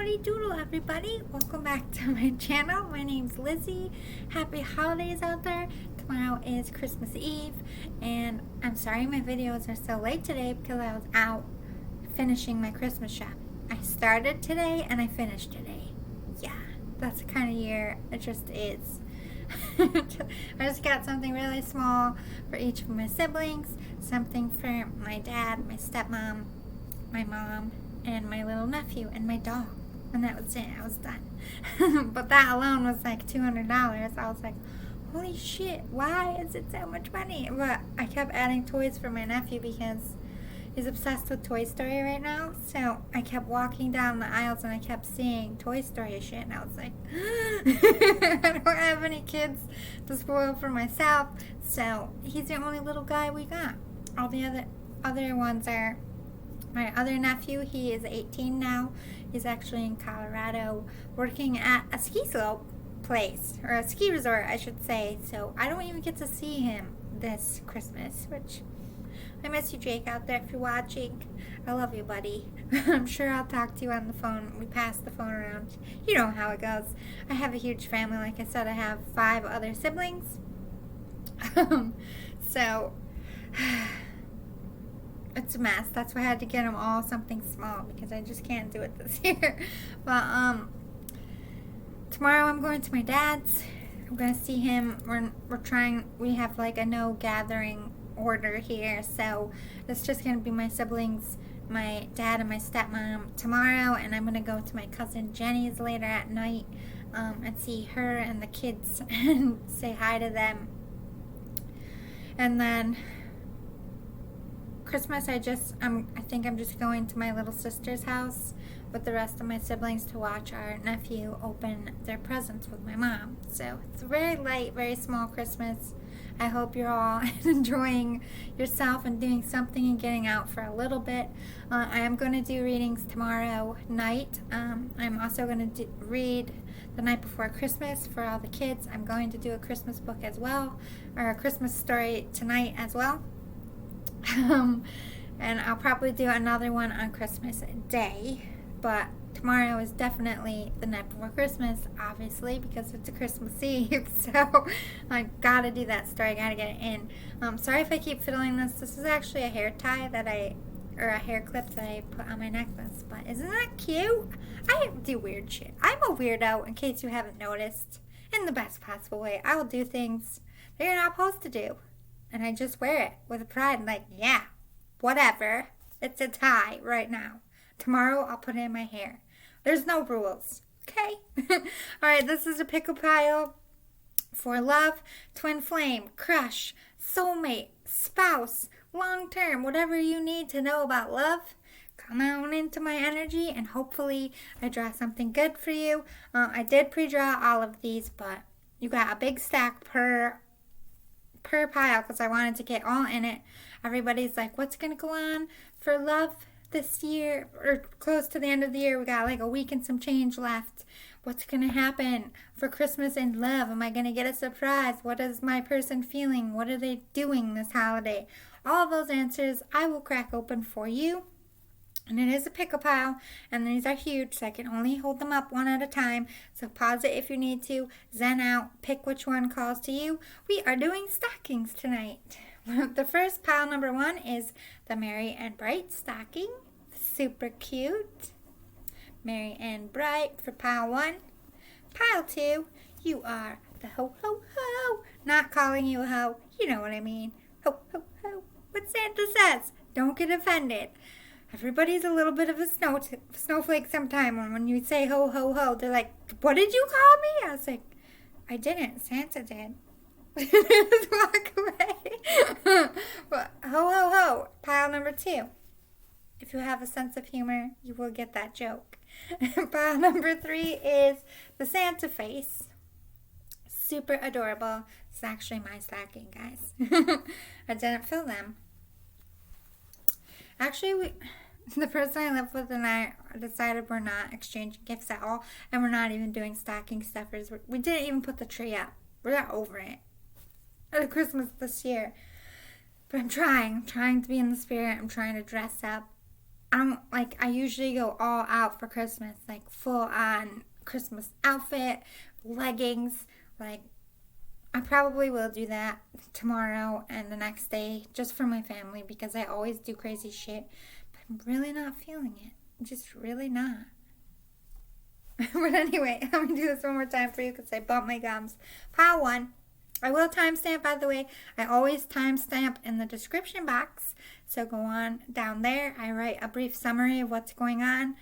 Howdy doodle, everybody. Welcome back to my channel. My name's Lizzie. Happy holidays out there. Tomorrow is Christmas Eve, and I'm sorry my videos are so late today because I was out finishing my Christmas shop. I started today and I finished today. Yeah, that's the kind of year it just is. I just got something really small for each of my siblings, something for my dad, my stepmom, my mom, and my little nephew, and my dog. And that was it. I was done. But that alone was like $200. I was like, holy shit, why is it so much money? But I kept adding toys for my nephew because he's obsessed with Toy Story right now. So I kept walking down the aisles and I kept seeing Toy Story shit. And I was like, I don't have any kids to spoil for myself. So he's the only little guy we got. All the other ones are my other nephew. He is 18 now. He's actually in Colorado working at a ski slope place, or a ski resort, I should say. So I don't even get to see him this Christmas, which I miss you, Jake, out there if you're watching. I love you, buddy. I'm sure I'll talk to you on the phone. We pass the phone around. You know how it goes. I have a huge family. Like I said, I have 5 other siblings. So it's a mess. That's why I had to get them all something small because I just can't do it this year. But tomorrow I'm going to my dad's. I'm going to see him. We have like a no gathering order here. So it's just going to be my siblings, my dad and my stepmom tomorrow. And I'm going to go to my cousin Jenny's later at night and see her and the kids and say hi to them. And then Christmas, I think I'm just going to my little sister's house with the rest of my siblings to watch our nephew open their presents with my mom. So it's a very light, very small Christmas. I hope you're all enjoying yourself and doing something and getting out for a little bit. I am going to do readings tomorrow night. I'm also going to read the night before Christmas for all the kids. I'm going to do a Christmas book as well, or a Christmas story tonight as well. And I'll probably do another one on Christmas Day, but tomorrow is definitely the night before Christmas, obviously, because it's a Christmas Eve. So I gotta do that story. I gotta get it in. Sorry if I keep fiddling this. This is actually a hair tie or a hair clip that I put on my necklace. But isn't that cute? I do weird shit. I'm a weirdo, in case you haven't noticed. In the best possible way. I will do things that you're not supposed to do. And I just wear it with pride and like, yeah, whatever. It's a tie right now. Tomorrow I'll put it in my hair. There's no rules. Okay? Alright, this is a pickle pile for love, twin flame, crush, soulmate, spouse, long term, whatever you need to know about love. Come on into my energy and hopefully I draw something good for you. I did pre-draw all of these, but you got a big stack per pile because I wanted to get all in it. Everybody's like, what's going to go on for love this year, or close to the end of the year? We got like a week and some change left. What's going to happen for Christmas and love? Am I going to get a surprise? What is my person feeling? What are they doing this holiday? All of those answers I will crack open for you. And it is a pickle pile, and these are huge, so I can only hold them up one at a time. So pause it if you need to, zen out, pick which one calls to you. We are doing stockings tonight. The first pile, number 1, is the Merry and Bright stocking. Super cute. Merry and Bright for pile 1. Pile 2, you are the HoHoHo. Not calling you a ho, you know what I mean. HoHoHo. What Santa says. Don't get offended. Everybody's a little bit of a snowflake sometime. When you say ho, ho, ho, they're like, what did you call me? I was like, I didn't. Santa did. Just walk away. Well, ho, ho, ho. Pile number 2. If you have a sense of humor, you will get that joke. Pile number 3 is the Santa face. Super adorable. It's actually my stocking, guys. I didn't fill them. Actually, the person I live with and I decided we're not exchanging gifts at all, and we're not even doing stocking stuffers. We didn't even put the tree up. We're not over it. At Christmas this year. But I'm trying to be in the spirit. I'm trying to dress up. I usually go all out for Christmas, like full on Christmas outfit, leggings. Like, I probably will do that tomorrow and the next day just for my family because I always do crazy shit. But I'm really not feeling it. I'm just really not. But anyway, I'm going to do this one more time for you because I bumped my gums. Pile 1. I will timestamp, by the way. I always timestamp in the description box. So go on down there. I write a brief summary of what's going on.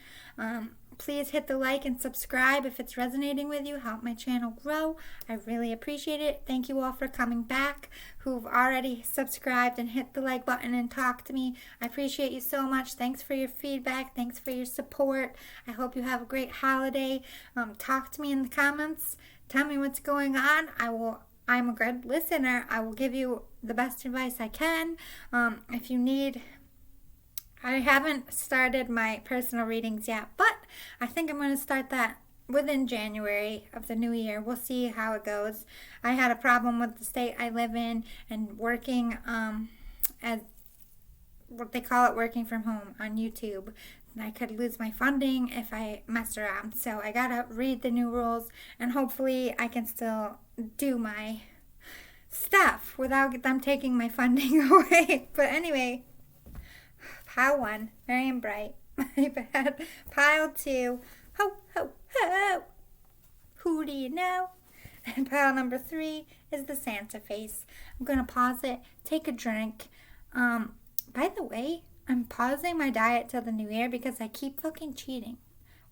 Please hit the like and subscribe if it's resonating with you. Help my channel grow. I really appreciate it. Thank you all for coming back who've already subscribed and hit the like button and talked to me. I appreciate you so much. Thanks for your feedback. Thanks for your support. I hope you have a great holiday. Talk to me in the comments. Tell me what's going on. I'm a good listener. I will give you the best advice I can. If you need... I haven't started my personal readings yet, but I think I'm going to start that within January of the new year. We'll see how it goes. I had a problem with the state I live in and working as what they call it, working from home on YouTube. I could lose my funding if I messed around. So I got to read the new rules, and hopefully I can still do my stuff without them taking my funding away. But anyway... Pile 1, merry and bright. My bad. Pile 2, ho, ho, ho. Who do you know? And pile number 3 is the Santa face. I'm going to pause it, take a drink. By the way, I'm pausing my diet till the new year because I keep fucking cheating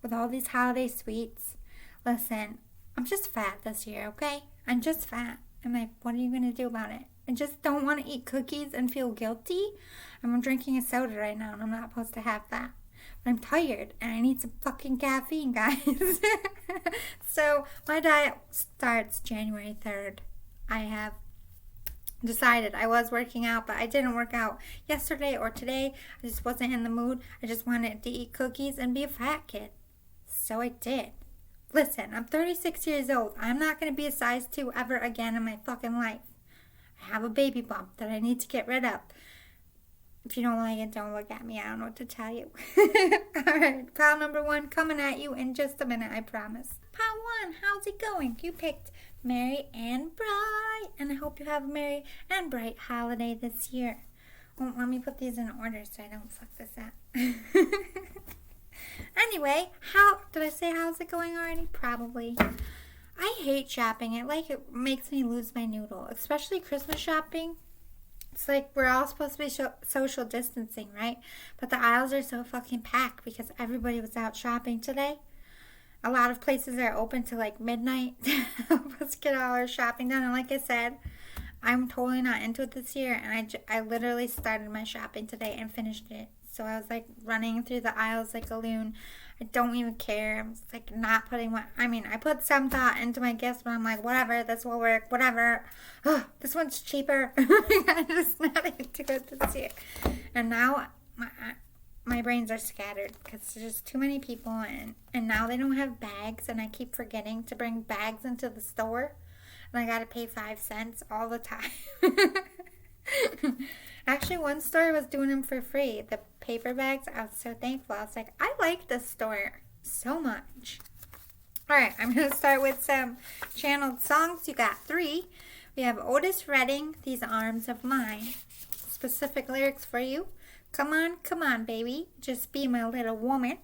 with all these holiday sweets. Listen, I'm just fat this year, okay? I'm just fat. And what are you going to do about it? I just don't want to eat cookies and feel guilty. I'm drinking a soda right now, and I'm not supposed to have that. But I'm tired, and I need some fucking caffeine, guys. So, my diet starts January 3rd. I have decided I was working out, but I didn't work out yesterday or today. I just wasn't in the mood. I just wanted to eat cookies and be a fat kid. So I did. Listen, I'm 36 years old. I'm not going to be a size 2 ever again in my fucking life. I have a baby bump that I need to get rid of. If you don't like it, don't look at me. I don't know what to tell you. Alright, pile number 1 coming at you in just a minute, I promise. Pile 1, how's it going? You picked merry and bright. And I hope you have a merry and bright holiday this year. Well, let me put these in order so I don't fuck this up. Anyway, did I say how's it going already? Probably. I hate shopping. It makes me lose my noodle, especially Christmas shopping. It's like we're all supposed to be social distancing, right? But the aisles are so fucking packed because everybody was out shopping today. A lot of places are open till like midnight to help us get all our shopping done. And like I said, I'm totally not into it this year. And I literally started my shopping today and finished it. So I was like running through the aisles like a loon. I don't even care. I'm just like not putting I put some thought into my gifts, but I'm like, whatever, this will work, whatever. Oh, this one's cheaper. I'm just not into it this year. And now my brains are scattered because there's just too many people and now they don't have bags and I keep forgetting to bring bags into the store. And I gotta pay 5 cents all the time. Actually, one store was doing them for free. The paper bags, I was so thankful. I was like, I like this store so much. Alright, I'm going to start with some channeled songs. You got 3. We have Otis Redding, These Arms of Mine. Specific lyrics for you. Come on, baby. Just be my little woman.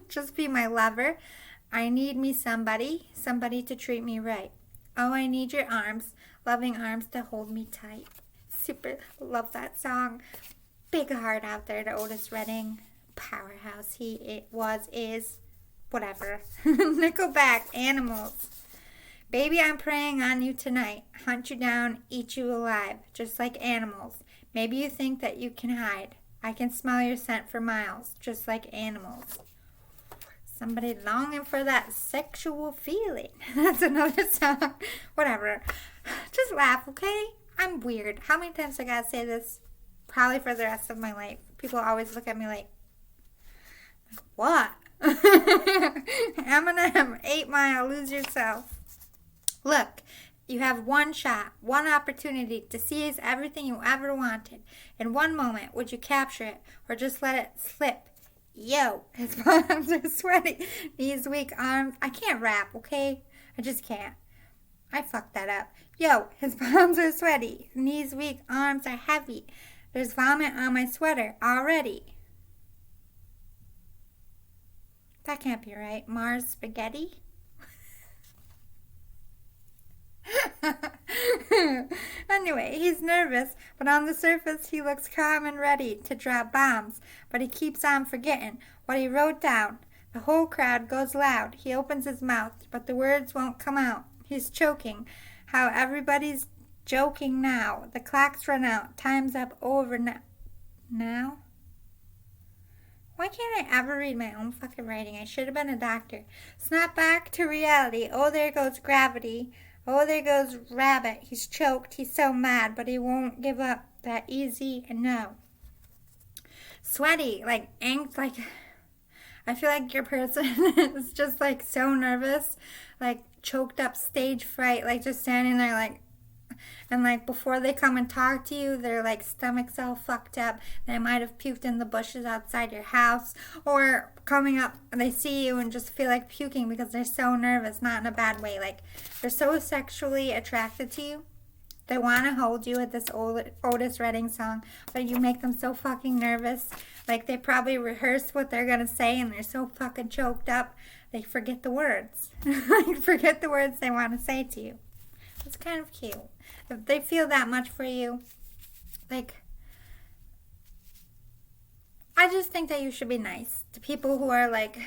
Just be my lover. I need me somebody to treat me right. Oh, I need your arms, loving arms to hold me tight. Super love that song. Big heart out there to Otis Redding. Powerhouse is, whatever. Nickelback, Animals. Baby, I'm preying on you tonight. Hunt you down, eat you alive, just like animals. Maybe you think that you can hide. I can smell your scent for miles, just like animals. Somebody longing for that sexual feeling. That's another song. Whatever. Just laugh, okay? I'm weird. How many times I gotta say this? Probably for the rest of my life. People always look at me like, what? Eminem, 8 Mile, Lose Yourself. Look, you have one shot, one opportunity to seize everything you ever wanted. In one moment, would you capture it or just let it slip Yo, his palms are sweaty. Knees weak, arms. I can't rap, okay? I just can't. I fucked that up. Yo, his palms are sweaty. Knees weak, arms are heavy. There's vomit on my sweater already. That can't be right. Mars spaghetti? Anyway, he's nervous, but on the surface he looks calm and ready to drop bombs. But he keeps on forgetting what he wrote down. The whole crowd goes loud. He opens his mouth, but the words won't come out. He's choking. How everybody's joking now. The clock's run out. Time's up over now? Why can't I ever read my own fucking writing? I should have been a doctor. Snap back to reality. Oh, there goes gravity. Oh, there goes Rabbit. He's choked. He's so mad, but he won't give up that easy. No. Sweaty, like angst, like I feel like your person is just like so nervous, like choked up, stage fright, like just standing there like, and like before they come and talk to you, their like stomach's all fucked up. They might have puked in the bushes outside your house, or coming up and they see you and just feel like puking because they're so nervous, not in a bad way. Like they're so sexually attracted to you. They want to hold you at this Otis Redding song, but you make them so fucking nervous. Like they probably rehearse what they're going to say and they're so fucking choked up, they forget the words. Like forget the words they want to say to you. It's kind of cute. If they feel that much for you, like, I just think that you should be nice to people who are like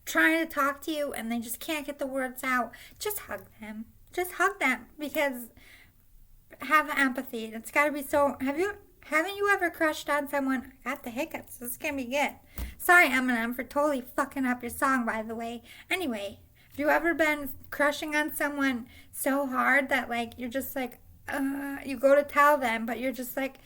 trying to talk to you and they just can't get the words out. Just hug them. Just hug them, because have empathy. It's got to be so. Haven't you ever crushed on someone? I got the hiccups. This is gonna be good. Sorry, Eminem, for totally fucking up your song, by the way. Anyway, have you ever been crushing on someone so hard that like you're just like, you go to tell them, but you're just like,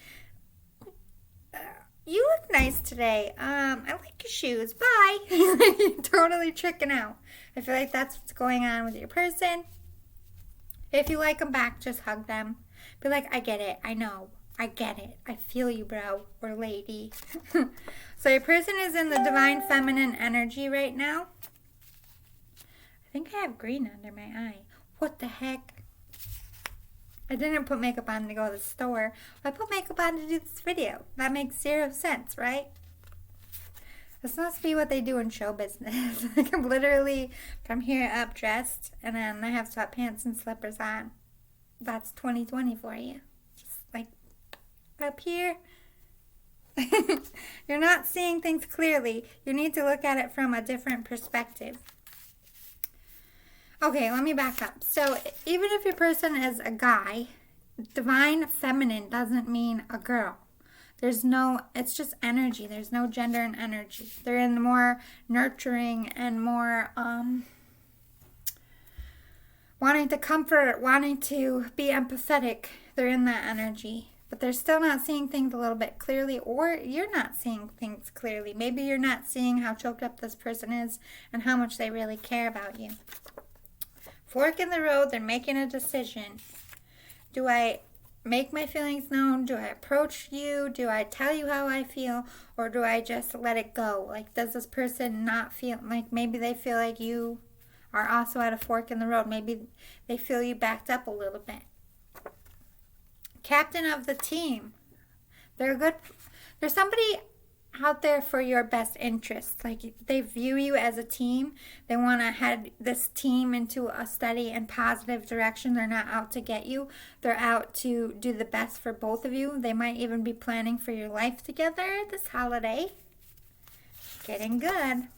you look nice today. I like your shoes. Bye. You're totally tricking out. I feel like that's what's going on with your person. If you like them back, just hug them. Be like, I get it. I know. I get it. I feel you, bro or lady. So your person is in the divine feminine energy right now. I think I have green under my eye. What the heck? I didn't put makeup on to go to the store. I put makeup on to do this video. That makes zero sense, right? This must be what they do in show business. Like I'm literally from here up dressed, and then I have sweatpants and slippers on. That's 2020 for you. Just like up here. You're not seeing things clearly. You need to look at it from a different perspective. Okay, let me back up. So even if your person is a guy, divine feminine doesn't mean a girl. It's just energy. There's no gender in energy. They're in the more nurturing and more wanting to comfort, wanting to be empathetic. They're in that energy. But they're still not seeing things a little bit clearly, or you're not seeing things clearly. Maybe you're not seeing how choked up this person is and how much they really care about you. Fork in the road, they're making a decision. Do I make my feelings known? Do I approach you? Do I tell you how I feel? Or do I just let it go? Like, does this person not feel, like maybe they feel like you are also at a fork in the road. Maybe they feel you backed up a little bit. Captain of the team. There's somebody out there for your best interest. Like they view you as a team. They want to head this team into a steady and positive direction. They're not out to get you. They're out to do the best for both of you. They might even be planning for your life together this holiday. Getting good.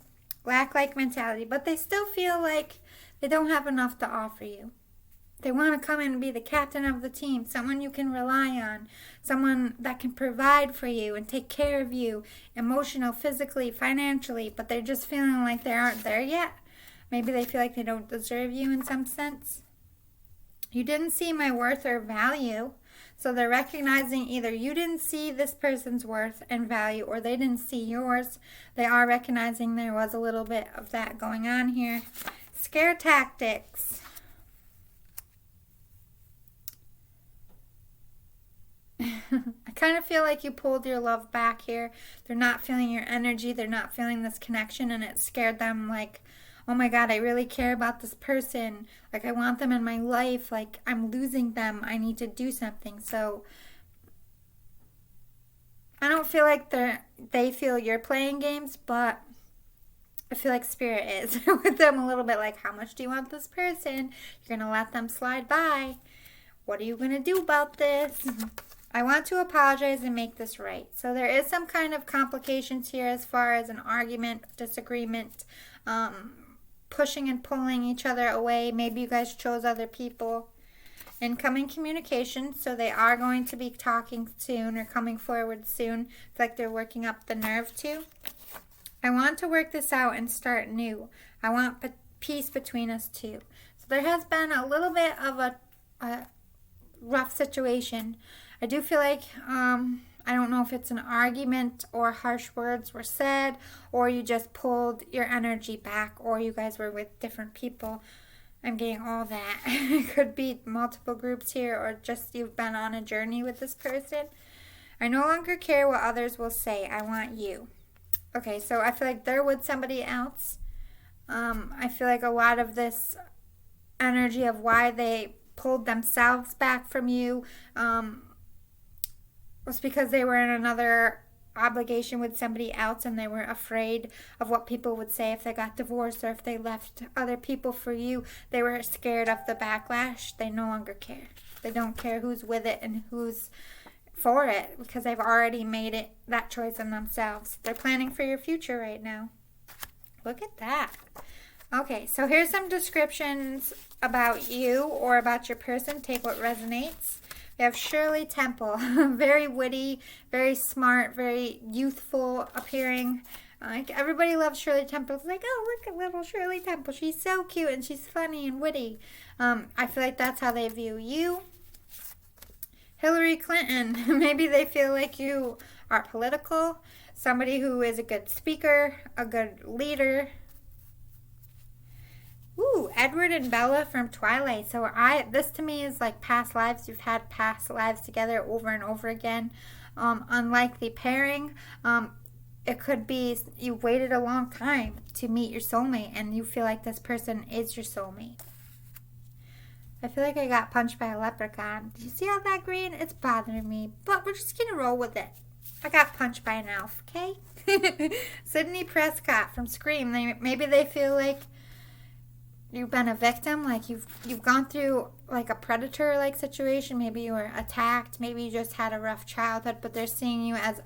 Lack-like mentality. But they still feel like they don't have enough to offer you. They want to come in and be the captain of the team, someone you can rely on, someone that can provide for you and take care of you, emotional, physically, financially, but they're just feeling like they aren't there yet. Maybe they feel like they don't deserve you in some sense. You didn't see my worth or value, so they're recognizing either you didn't see this person's worth and value or they didn't see yours. They are recognizing there was a little bit of that going on here. Scare tactics. I kind of feel like you pulled your love back here. They're not feeling your energy. They're not feeling this connection, and it scared them like, oh my God, I really care about this person. Like, I want them in my life. Like, I'm losing them. I need to do something. So I don't feel like they feel you're playing games, but I feel like Spirit is with them a little bit like, how much do you want this person? You're going to let them slide by. What are you going to do about this? I want to apologize and make this right. So there is some kind of complications here as far as an argument, disagreement, pushing and pulling each other away. Maybe you guys chose other people. Incoming communication, so they are going to be talking soon or coming forward soon. It's like they're working up the nerve to. I want to work this out and start new. I want peace between us two. So there has been a little bit of a rough situation. I do feel like, I don't know if it's an argument or harsh words were said, or you just pulled your energy back, or you guys were with different people. I'm getting all that. It could be multiple groups here, or just you've been on a journey with this person. I no longer care what others will say. I want you. Okay, so I feel like they're with somebody else. I feel like a lot of this energy of why they pulled themselves back from you was because they were in another obligation with somebody else, and they were afraid of what people would say if they got divorced or if they left other people for you. They were scared of the backlash. They no longer care. They don't care who's with it and who's for it, because they've already made it that choice in themselves. They're planning for your future right now. Look at that. Okay, so here's some descriptions about you or about your person. Take what resonates. We have Shirley Temple. Very witty, very smart, very youthful appearing. Like, everybody loves Shirley Temple. It's like, oh, look at little Shirley Temple. She's so cute and she's funny and witty. I feel like that's how they view you. Hillary Clinton. Maybe they feel like you are political. Somebody who is a good speaker, a good leader. Ooh, Edward and Bella from Twilight. So this to me is like past lives. You've had past lives together over and over again. Unlikely pairing. It could be you waited a long time to meet your soulmate, and you feel like this person is your soulmate. I feel like I got punched by a leprechaun. Did you see all that green? It's bothering me, but we're just going to roll with it. I got punched by an elf, okay? Sydney Prescott from Scream. Maybe they feel like you've been a victim, like you've gone through like a predator-like situation. Maybe you were attacked. Maybe you just had a rough childhood, but they're seeing you as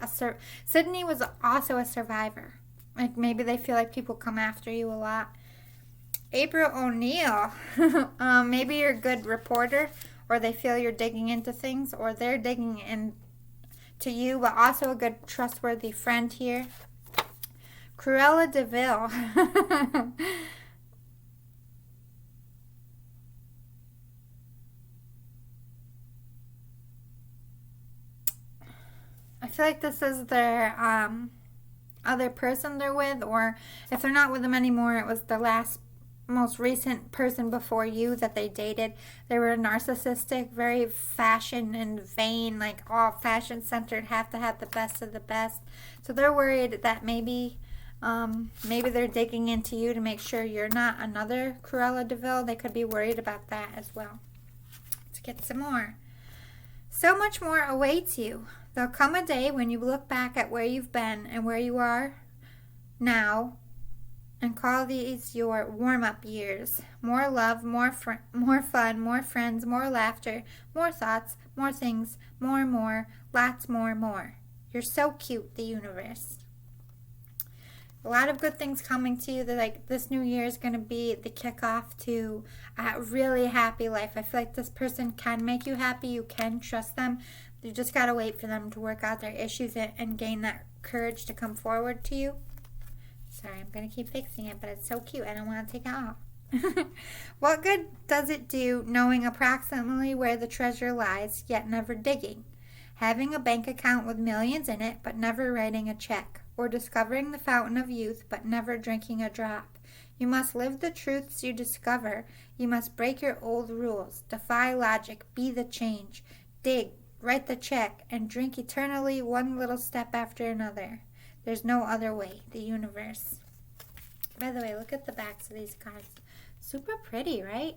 Sydney was also a survivor. Like, maybe they feel like people come after you a lot. April O'Neil. Maybe you're a good reporter, or they feel you're digging into things, or they're digging into you, but also a good trustworthy friend here. Cruella DeVille. I feel like this is their other person they're with, or if they're not with them anymore, it was the most recent person before you that they dated. They were narcissistic, very fashion and vain, like all fashion centered, have to have the best of the best. So they're worried that maybe they're digging into you to make sure you're not another Cruella DeVille. They could be worried about that as well. Let's get some more. So much more awaits you. There'll come a day when you look back at where you've been and where you are now and call these your warm-up years. More love, more fun, more friends, more laughter, more thoughts, more things, more, lots more. You're so cute, the universe. A lot of good things coming to you. Like, this new year is going to be the kickoff to a really happy life. I feel like this person can make you happy. You can trust them. You just got to wait for them to work out their issues and gain that courage to come forward to you. Sorry, I'm going to keep fixing it, but it's so cute. I don't want to take it off. What good does it do knowing approximately where the treasure lies, yet never digging? Having a bank account with millions in it, but never writing a check. Or discovering the fountain of youth, but never drinking a drop. You must live the truths you discover. You must break your old rules. Defy logic. Be the change. Dig. write the check, and drink eternally one little step after another. There's no other way. The universe. By the way, look at the backs of these cards. Super pretty, right?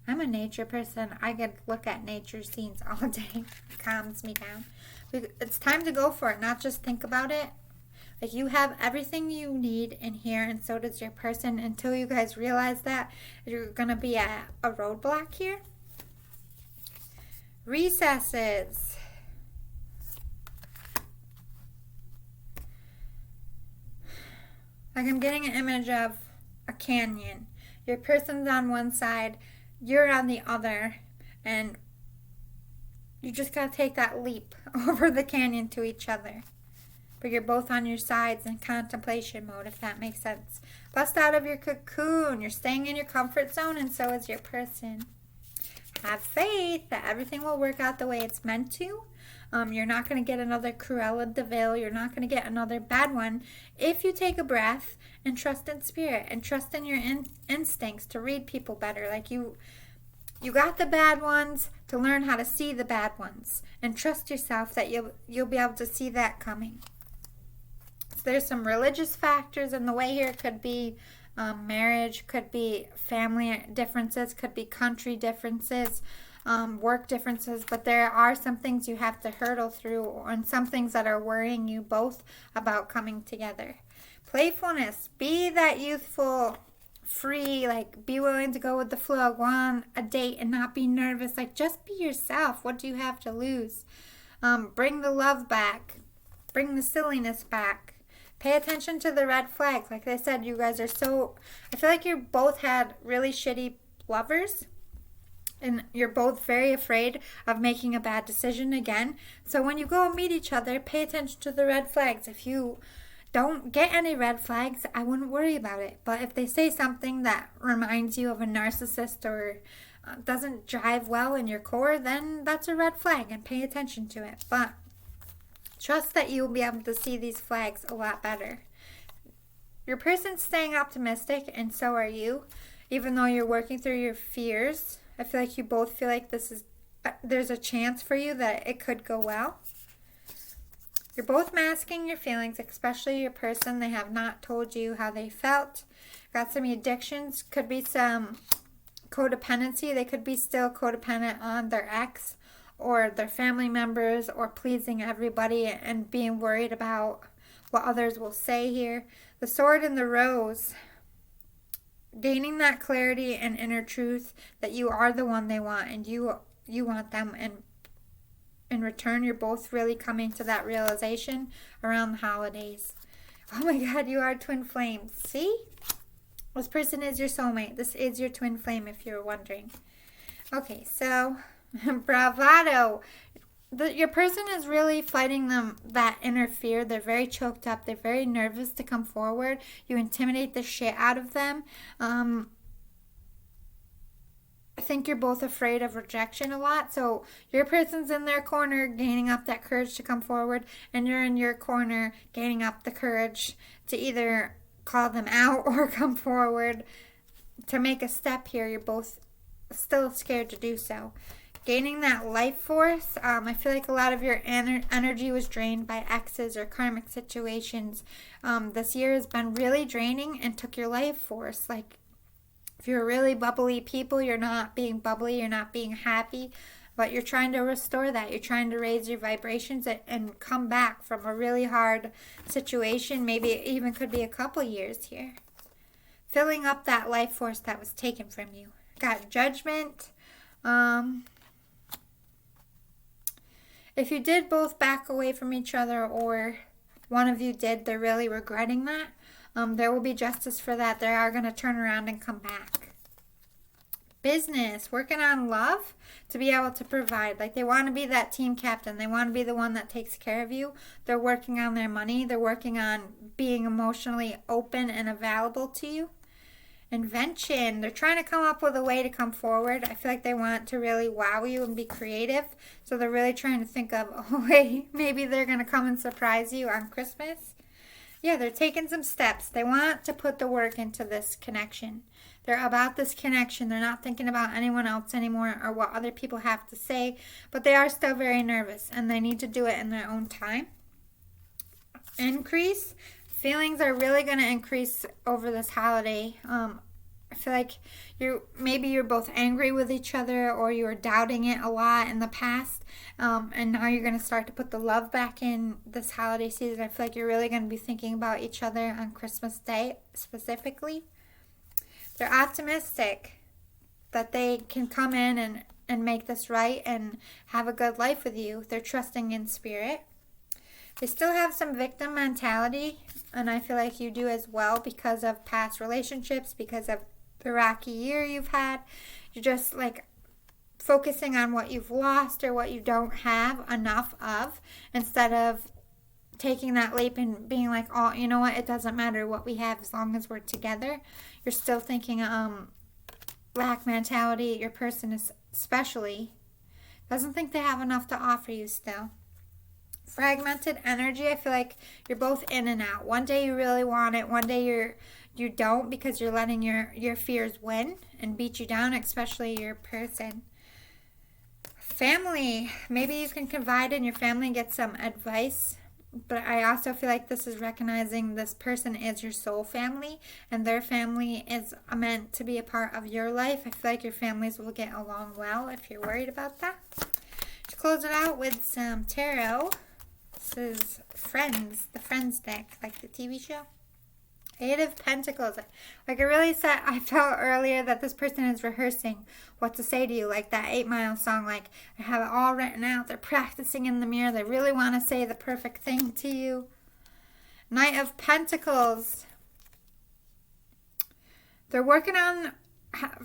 I'm a nature person. I could look at nature scenes all day. It calms me down. It's time to go for it, not just think about it. Like, you have everything you need in here, and so does your person. Until you guys realize that, you're going to be at a roadblock here. Recesses. Like, I'm getting an image of a canyon. Your person's on one side, you're on the other, and you just got to take that leap over the canyon to each other. But you're both on your sides in contemplation mode, if that makes sense. Bust out of your cocoon. You're staying in your comfort zone, and so is your person. Have faith that everything will work out the way it's meant to. You're not going to get another Cruella de Vil. You're not going to get another bad one if you take a breath and trust in spirit and trust in your instincts to read people better. Like, you got the bad ones to learn how to see the bad ones, and trust yourself that you'll be able to see that coming. There's some religious factors in the way here. Could be marriage, could be family differences, could be country differences, work differences. But there are some things you have to hurdle through, and some things that are worrying you both about coming together. Playfulness. Be that youthful, free, like, be willing to go with the flow. Go on a date and not be nervous. Like, just be yourself. What do you have to lose? Bring the love back. Bring the silliness back. Pay attention to the red flags. Like I said, you guys are I feel like you both had really shitty lovers, and you're both very afraid of making a bad decision again. So when you go and meet each other, pay attention to the red flags. If you don't get any red flags, I wouldn't worry about it. But if they say something that reminds you of a narcissist or doesn't jive well in your core, then that's a red flag, and pay attention to it. But trust that you'll be able to see these flags a lot better. Your person's staying optimistic, and so are you. Even though you're working through your fears, I feel like you both feel like there's a chance for you that it could go well. You're both masking your feelings, especially your person. They have not told you how they felt. Got some addictions. Could be some codependency. They could be still codependent on their ex or their family members, or pleasing everybody and being worried about what others will say here. The sword and the rose. Gaining that clarity and inner truth that you are the one they want, and you want them, and in return you're both really coming to that realization around the holidays. Oh my God, you are twin flames. See? This person is your soulmate. This is your twin flame, if you're wondering. Okay, so bravado. Your person is really fighting that inner fear. They're very choked up. They're very nervous to come forward. You intimidate the shit out of them. I think you're both afraid of rejection a lot. So your person's in their corner gaining up that courage to come forward, and you're in your corner gaining up the courage to either call them out or come forward to make a step here. You're both still scared to do so. Gaining that life force. I feel like a lot of your energy was drained by exes or karmic situations. This year has been really draining and took your life force. Like, if you're really bubbly people, you're not being bubbly, you're not being happy, but you're trying to restore that. You're trying to raise your vibrations and come back from a really hard situation. Maybe it even could be a couple years here. Filling up that life force that was taken from you. Got judgment. If you did both back away from each other, or one of you did, they're really regretting that. There will be justice for that. They are going to turn around and come back. Business, working on love to be able to provide. Like, they want to be that team captain. They want to be the one that takes care of you. They're working on their money. They're working on being emotionally open and available to you. Invention. They're trying to come up with a way to come forward. I feel like they want to really wow you and be creative. So they're really trying to think of a way. Maybe they're going to come and surprise you on Christmas. Yeah, they're taking some steps. They want to put the work into this connection. They're about this connection. They're not thinking about anyone else anymore or what other people have to say, but they are still very nervous and they need to do it in their own time. Increase. Feelings are really going to increase over this holiday. I feel like you're both angry with each other, or you were doubting it a lot in the past, and now you're going to start to put the love back in this holiday season. I feel like you're really going to be thinking about each other on Christmas Day specifically. They're optimistic that they can come in and make this right and have a good life with you. They're trusting in spirit. They still have some victim mentality, and I feel like you do as well because of past relationships, because of the rocky year you've had. You're just like focusing on what you've lost or what you don't have enough of, instead of taking that leap and being like, oh, you know what, it doesn't matter what we have as long as we're together. You're still thinking lack mentality. Your person is especially doesn't think they have enough to offer you still. Fragmented energy. I feel like you're both in and out. One day you really want it, one day you don't, because you're letting your fears win and beat you down, especially your person. Family. Maybe you can confide in your family and get some advice, but I also feel like this is recognizing this person is your soul family and their family is meant to be a part of your life. I feel like your families will get along well if you're worried about that. To close it out with some tarot. This is Friends, the Friends deck, like the TV show. Eight of Pentacles. Like I felt earlier that this person is rehearsing what to say to you, like that 8 Mile song. Like, they have it all written out. They're practicing in the mirror. They really want to say the perfect thing to you. Knight of Pentacles. They're working on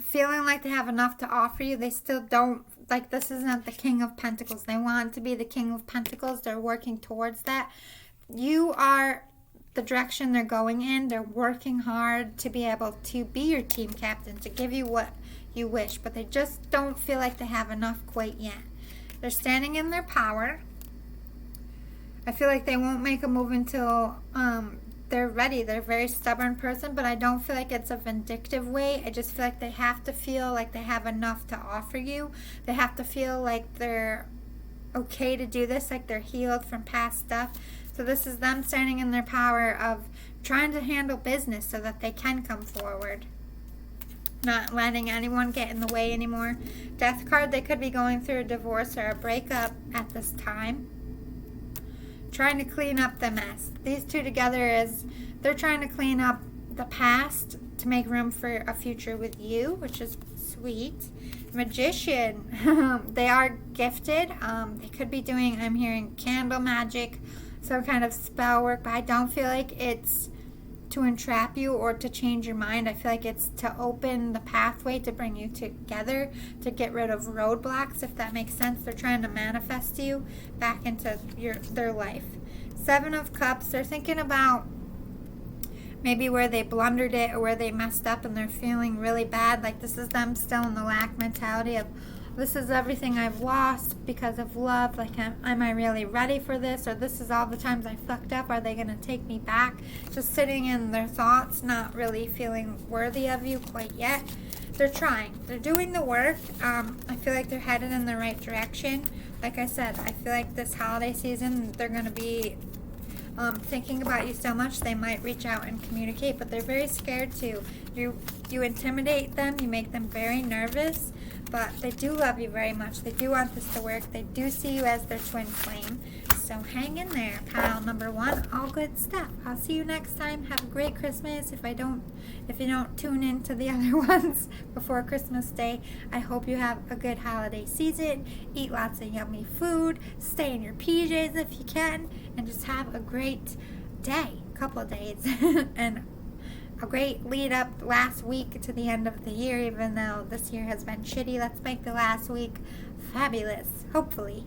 feeling like they have enough to offer you. They still don't, like, this isn't the King of Pentacles. They want to be the King of Pentacles. They're working towards that. You are the direction they're going in. They're working hard to be able to be your team captain, to give you what you wish, but they just don't feel like they have enough quite yet. They're standing in their power. I feel like they won't make a move until they're ready. They're a very stubborn person, but I don't feel like it's a vindictive way. I just feel like they have to feel like they have enough to offer you. They have to feel like they're okay to do this, like they're healed from past stuff. So this is them standing in their power of trying to handle business so that they can come forward. Not letting anyone get in the way anymore. Death card, they could be going through a divorce or a breakup at this time. Trying to clean up the mess. These two together is they're trying to clean up the past to make room for a future with you, which is sweet. Magician. They are gifted. They could be doing, I'm hearing, candle magic, some kind of spell work, but I don't feel like it's to entrap you or to change your mind. I feel like it's to open the pathway to bring you together, to get rid of roadblocks, if that makes sense. They're trying to manifest you back into their life. 7 of Cups, they're thinking about maybe where they blundered it or where they messed up and they're feeling really bad. Like, this is them still in the lack mentality of, this is everything I've lost because of love. Like, am I really ready for this? Or this is all the times I fucked up. Are they going to take me back? Just sitting in their thoughts, not really feeling worthy of you quite yet. They're trying. They're doing the work. I feel like they're headed in the right direction. Like I said, I feel like this holiday season, they're going to be thinking about you so much they might reach out and communicate, but they're very scared too. You intimidate them. You make them very nervous. But they do love you very much. They do want this to work. They do see you as their twin flame. So hang in there, pile number 1. All good stuff. I'll see you next time. Have a great Christmas. If you don't tune in to the other ones before Christmas Day, I hope you have a good holiday season. Eat lots of yummy food. Stay in your PJs if you can. And just have a great day. Couple of days. And a great lead up last week to the end of the year, even though this year has been shitty. Let's make the last week fabulous. Hopefully.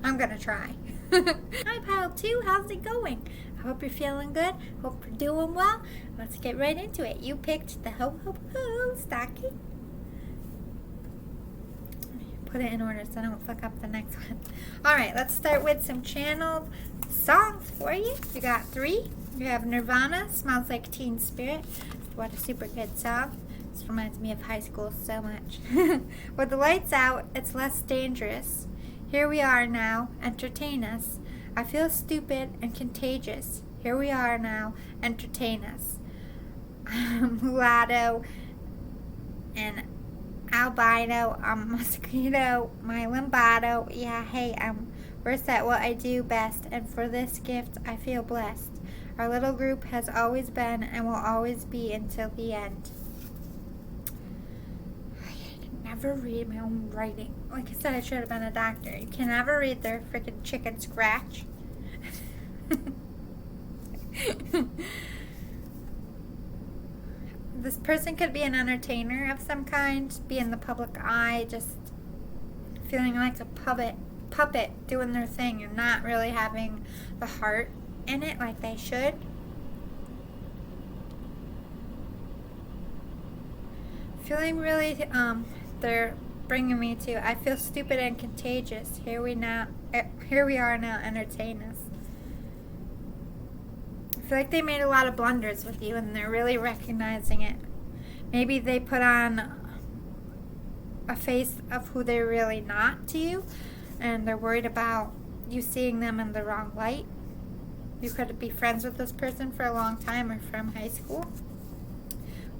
I'm gonna try. Hi, Pile 2. How's it going? I hope you're feeling good. Hope you're doing well. Let's get right into it. You picked the HoHoHo stocking. Put it in order so I don't fuck up the next one. Alright, let's start with some channeled songs for you. You got 3. You have Nirvana, Smells Like Teen Spirit. What a super good song. This reminds me of high school so much. With the lights out, it's less dangerous. Here we are now, entertain us. I feel stupid and contagious. Here we are now, entertain us. Mulatto and albino, mosquito, my lombardo. Yeah, hey, I'm worse at what I do best, and for this gift I feel blessed. Our little group has always been and will always be until the end. I can never read my own writing. Like I said, I should have been a doctor. You can never read their freaking chicken scratch. This person could be an entertainer of some kind, be in the public eye, just feeling like a puppet doing their thing and not really having the heart in it like they should. Feeling really, they're bringing me to, I feel stupid and contagious. Here we are now, entertain us. I feel like they made a lot of blunders with you and they're really recognizing it. Maybe they put on a face of who they're really not to you and they're worried about you seeing them in the wrong light. You could be friends with this person for a long time or from high school.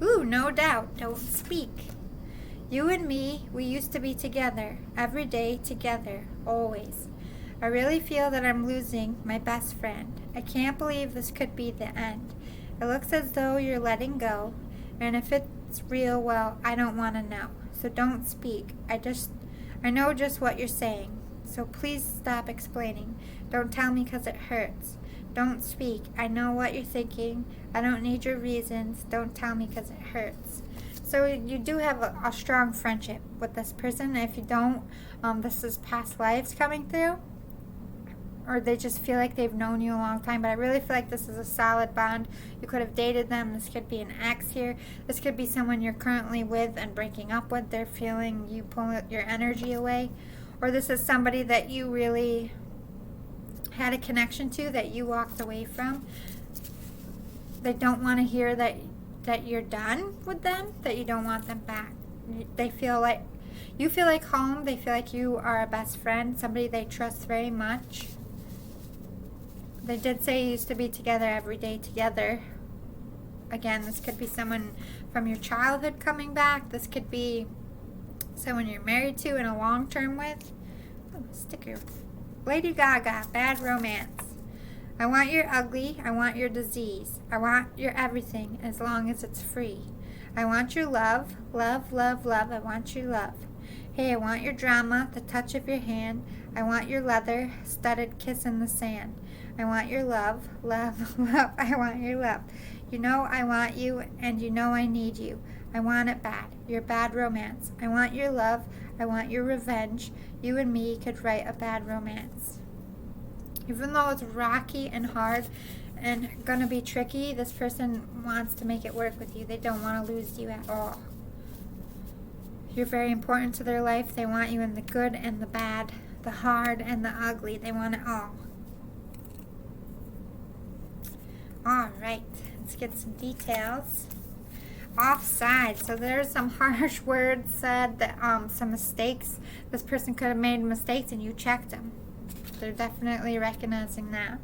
Ooh, no doubt, don't speak. You and me, we used to be together, every day together, always. I really feel that I'm losing my best friend. I can't believe this could be the end. It looks as though you're letting go, and if it's real, well, I don't want to know. So don't speak. I know just what you're saying. So please stop explaining. Don't tell me because it hurts. Don't speak. I know what you're thinking. I don't need your reasons. Don't tell me because it hurts. So you do have a strong friendship with this person. If you don't, this is past lives coming through. Or they just feel like they've known you a long time. But I really feel like this is a solid bond. You could have dated them. This could be an ex here. This could be someone you're currently with and breaking up with. They're feeling you pull your energy away. Or this is somebody that you really had a connection to that you walked away from. They don't want to hear that you're done with them, that you don't want them back. They feel like you feel like home. They feel like you are a best friend, somebody they trust very much. They did say you used to be together every day together. Again, this could be someone from your childhood coming back. This could be someone you're married to and a long term with. Oh, sticker. Lady Gaga, bad romance. I want your ugly. I want your disease. I want your everything as long as it's free. I want your love. Love, love, love. I want your love. Hey, I want your drama, the touch of your hand. I want your leather, studded kiss in the sand. I want your love, love, love. I want your love. You know I want you, and you know I need you. I want it bad, your bad romance. I want your love. I want your revenge. You and me could write a bad romance. Even though it's rocky and hard and gonna be tricky, this person wants to make it work with you. They don't want to lose you at all. You're very important to their life. They want you in the good and the bad, the hard and the ugly. They want it all. All right, let's get some details. Offside. So there's some harsh words said, that some mistakes. This person could have made mistakes and you checked them. They're definitely recognizing that.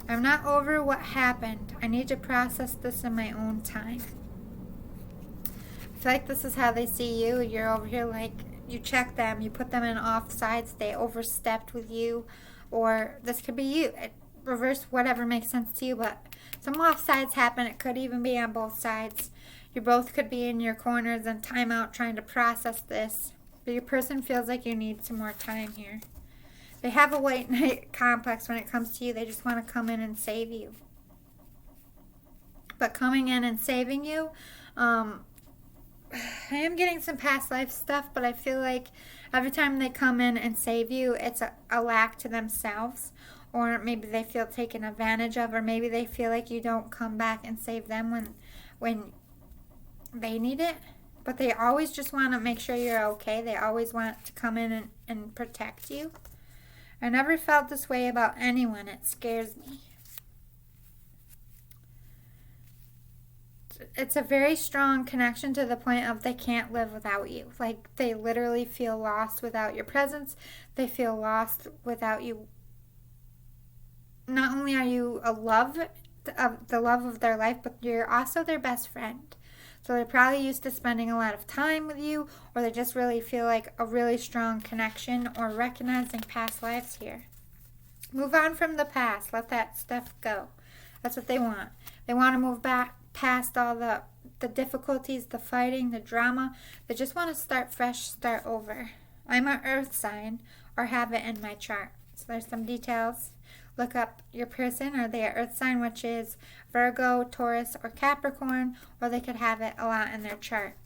I'm not over what happened. I need to process this in my own time. I feel like this is how they see you. You're over here like, you check them, you put them in offsides, they overstepped with you, or this could be you. Reverse whatever makes sense to you, but some offsides happen. It could even be on both sides. You both could be in your corners and timeout trying to process this, but your person feels like you need some more time here. They have a white knight complex when it comes to you. They just want to come in and save you. But coming in and saving you, I am getting some past life stuff, but I feel like every time they come in and save you, it's a lack to themselves. Or maybe they feel taken advantage of, or maybe they feel like you don't come back and save them when they need it. But they always just want to make sure you're okay. They always want to come in and protect you. I never felt this way about anyone. It scares me. it's a very strong connection to the point of they can't live without you. Like, they literally feel lost without your presence. They feel lost without you. Not only are you the love of their life, but you're also their best friend. So they're probably used to spending a lot of time with you, or they just really feel like a really strong connection or recognizing past lives here. Move on from the past. Let that stuff go. That's what they want. They want to move back past all the difficulties, the fighting, the drama. They just want to start fresh, start over. I'm an earth sign, or have it in my chart. So there's some details. Look up your person. Are they an earth sign, which is Virgo, Taurus, or Capricorn, or they could have it a lot in their chart.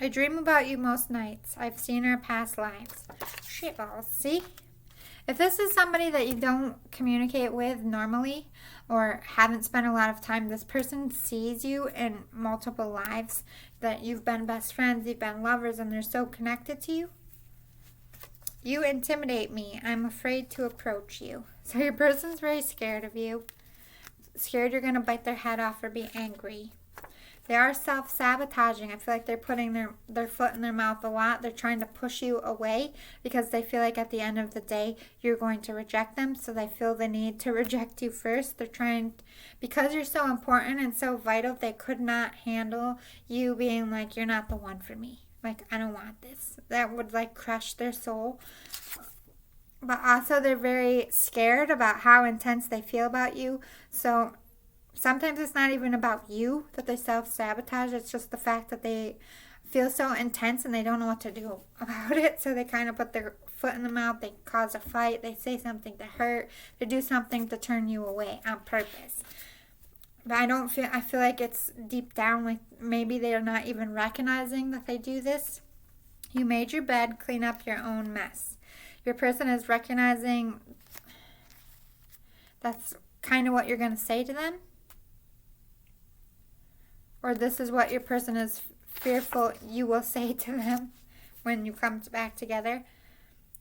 I dream about you most nights. I've seen our past lives. Shitballs, see? If this is somebody that you don't communicate with normally or haven't spent a lot of time, this person sees you in multiple lives, that you've been best friends, you've been lovers, and they're so connected to you. You intimidate me. I'm afraid to approach you. So your person's very scared of you. Scared you're going to bite their head off or be angry. They are self-sabotaging. I feel like they're putting their foot in their mouth a lot. They're trying to push you away because they feel like at the end of the day you're going to reject them. So they feel the need to reject you first. They're trying, because you're so important and so vital, they could not handle you being like, you're not the one for me. Like, I don't want this. That would like crush their soul. But also they're very scared about how intense they feel about you. So sometimes it's not even about you that they self-sabotage. It's just the fact that they feel so intense and they don't know what to do about it. So they kind of put their foot in the mouth. They cause a fight. They say something to hurt. They do something to turn you away on purpose. But I feel like it's deep down, like maybe they're not even recognizing that they do this. You made your bed, clean up your own mess. Your person is recognizing that's kind of what you're going to say to them. Or this is what your person is fearful you will say to them when you come back together.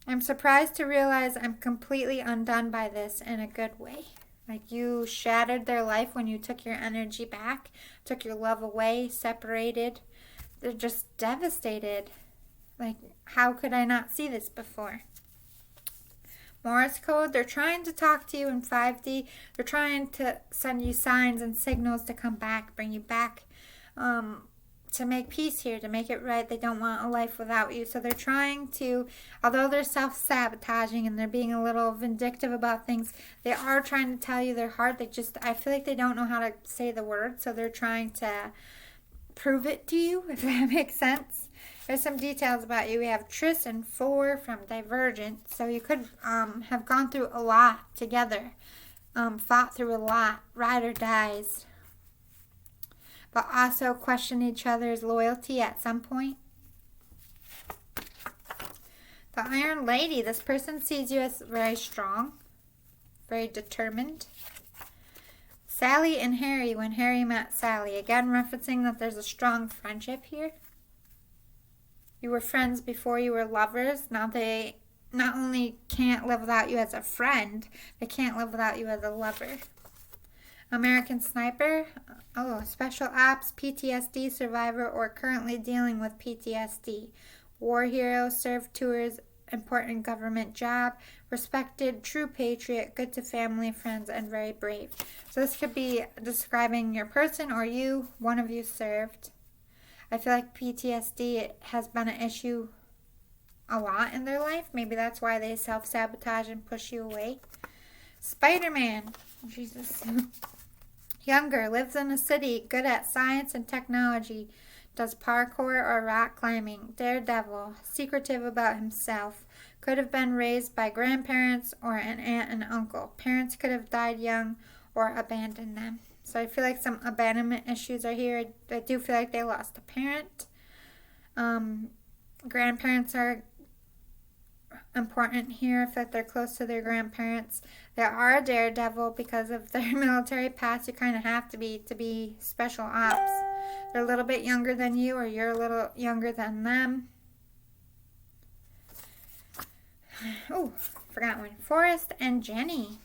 I'm surprised to realize I'm completely undone by this in a good way. Like, you shattered their life when you took your energy back, took your love away, separated. They're just devastated. Like, how could I not see this before? Morse code, they're trying to talk to you in 5D. They're trying to send you signs and signals to come back, bring you back, to make peace here, to make it right. They don't want a life without you. So they're trying to, although they're self-sabotaging and they're being a little vindictive about things, they are trying to tell you their heart. I feel like they don't know how to say the word, so they're trying to prove it to you, if that makes sense. There's some details about you. We have Tris and 4 from Divergent. So you could have gone through a lot together, fought through a lot, ride or dies, but also question each other's loyalty at some point. The Iron Lady, this person sees you as very strong, very determined. Sally and Harry, when Harry met Sally. Again, referencing that there's a strong friendship here. You were friends before you were lovers. Now they not only can't live without you as a friend, they can't live without you as a lover. American Sniper, special ops, PTSD survivor, or currently dealing with PTSD. War hero, served tours, important government job, respected, true patriot, good to family, friends, and very brave. So this could be describing your person or you, one of you served. I feel like PTSD has been an issue a lot in their life. Maybe that's why they self-sabotage and push you away. Spider-Man, Jesus. Younger, lives in a city, good at science and technology, does parkour or rock climbing. Daredevil, secretive about himself. Could have been raised by grandparents or an aunt and uncle. Parents could have died young or abandoned them. So I feel like some abandonment issues are here. I do feel like they lost a parent. Grandparents are important here. I feel like they're close to their grandparents. They are a daredevil because of their military past. You kind of have to be special ops. They're a little bit younger than you, or you're a little younger than them. Oh, forgot one. Forrest and Jenny.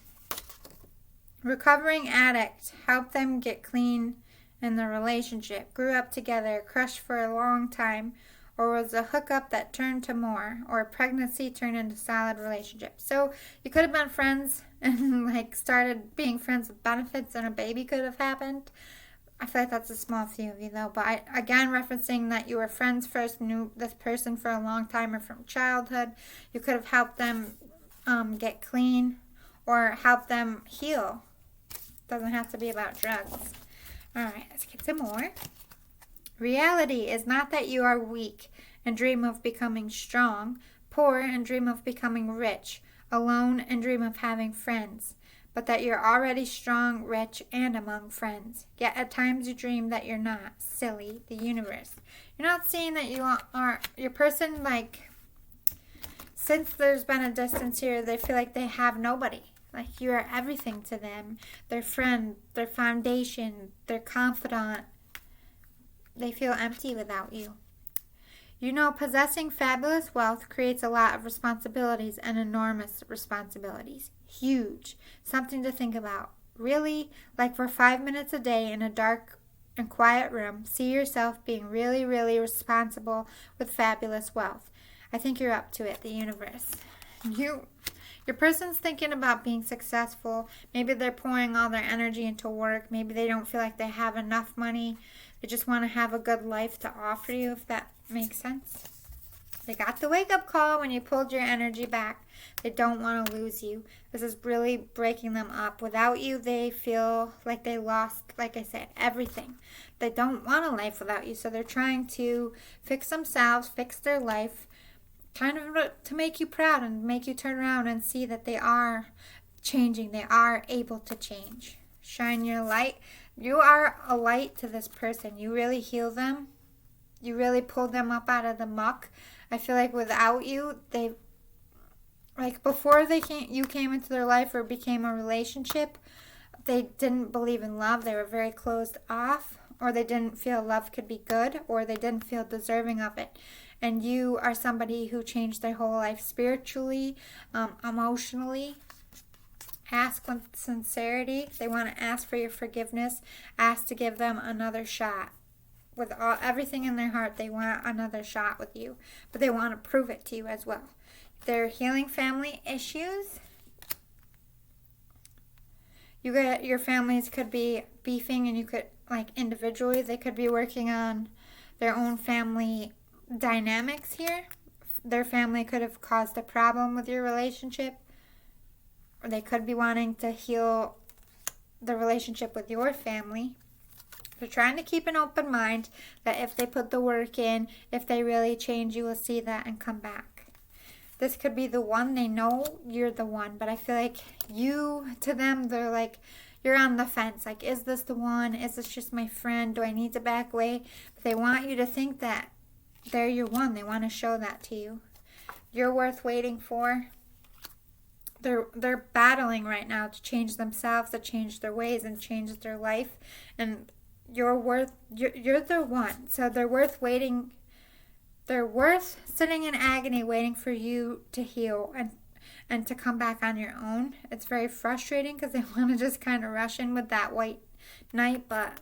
Recovering addict. Help them get clean in the relationship, grew up together, crushed for a long time, or was a hookup that turned to more, or a pregnancy turned into solid relationship. So you could have been friends and started being friends with benefits and a baby could have happened. I feel like that's a small few of you though, but again, referencing that you were friends first, knew this person for a long time or from childhood. You could have helped them get clean or help them heal. Doesn't have to be about drugs. Alright, let's get some more. Reality is not that you are weak and dream of becoming strong, poor and dream of becoming rich, alone and dream of having friends, but that you're already strong, rich, and among friends. Yet at times you dream that you're not. Silly, the universe. You're not seeing that you are, your person, since there's been a distance here, they feel like they have nobody. Like you are everything to them. Their friend, their foundation, their confidant. They feel empty without you. You know, possessing fabulous wealth creates a lot of responsibilities and enormous responsibilities. Huge. Something to think about. Really, for 5 minutes a day in a dark and quiet room, see yourself being really, really responsible with fabulous wealth. I think you're up to it, the universe. Your person's thinking about being successful. Maybe they're pouring all their energy into work. Maybe they don't feel like they have enough money. They just want to have a good life to offer you, if that makes sense. They got the wake-up call when you pulled your energy back. They don't want to lose you. This is really breaking them up. Without you, they feel like they lost, like I said, everything. They don't want a life without you, so they're trying to fix themselves, fix their life, kind of to make you proud and make you turn around and see that they are changing. They are able to change. Shine your light. You are a light to this person. You really heal them. You really pulled them up out of the muck. I feel like without you, before you came into their life or became a relationship, they didn't believe in love. They were very closed off, or they didn't feel love could be good, or they didn't feel deserving of it. And you are somebody who changed their whole life spiritually, emotionally. Ask with sincerity. If they want to ask for your forgiveness, ask to give them another shot. With everything in their heart, they want another shot with you. But they want to prove it to you as well. They're healing family issues. Your families could be beefing, and you could, individually, they could be working on their own family dynamics here. Their family could have caused a problem with your relationship. Or they could be wanting to heal the relationship with your family. They're trying to keep an open mind that if they put the work in, if they really change, you will see that and come back. This could be the one. They know you're the one, but I feel like to them, they're you're on the fence. Is this the one? Is this just my friend? Do I need to back away? But they want you to think that they're your one. They want to show that to you. You're worth waiting for. They're battling right now to change themselves, to change their ways and change their life. And you're the one. So they're worth waiting. They're worth sitting in agony waiting for you to heal and to come back on your own. It's very frustrating because they want to just kind of rush in with that white knight, but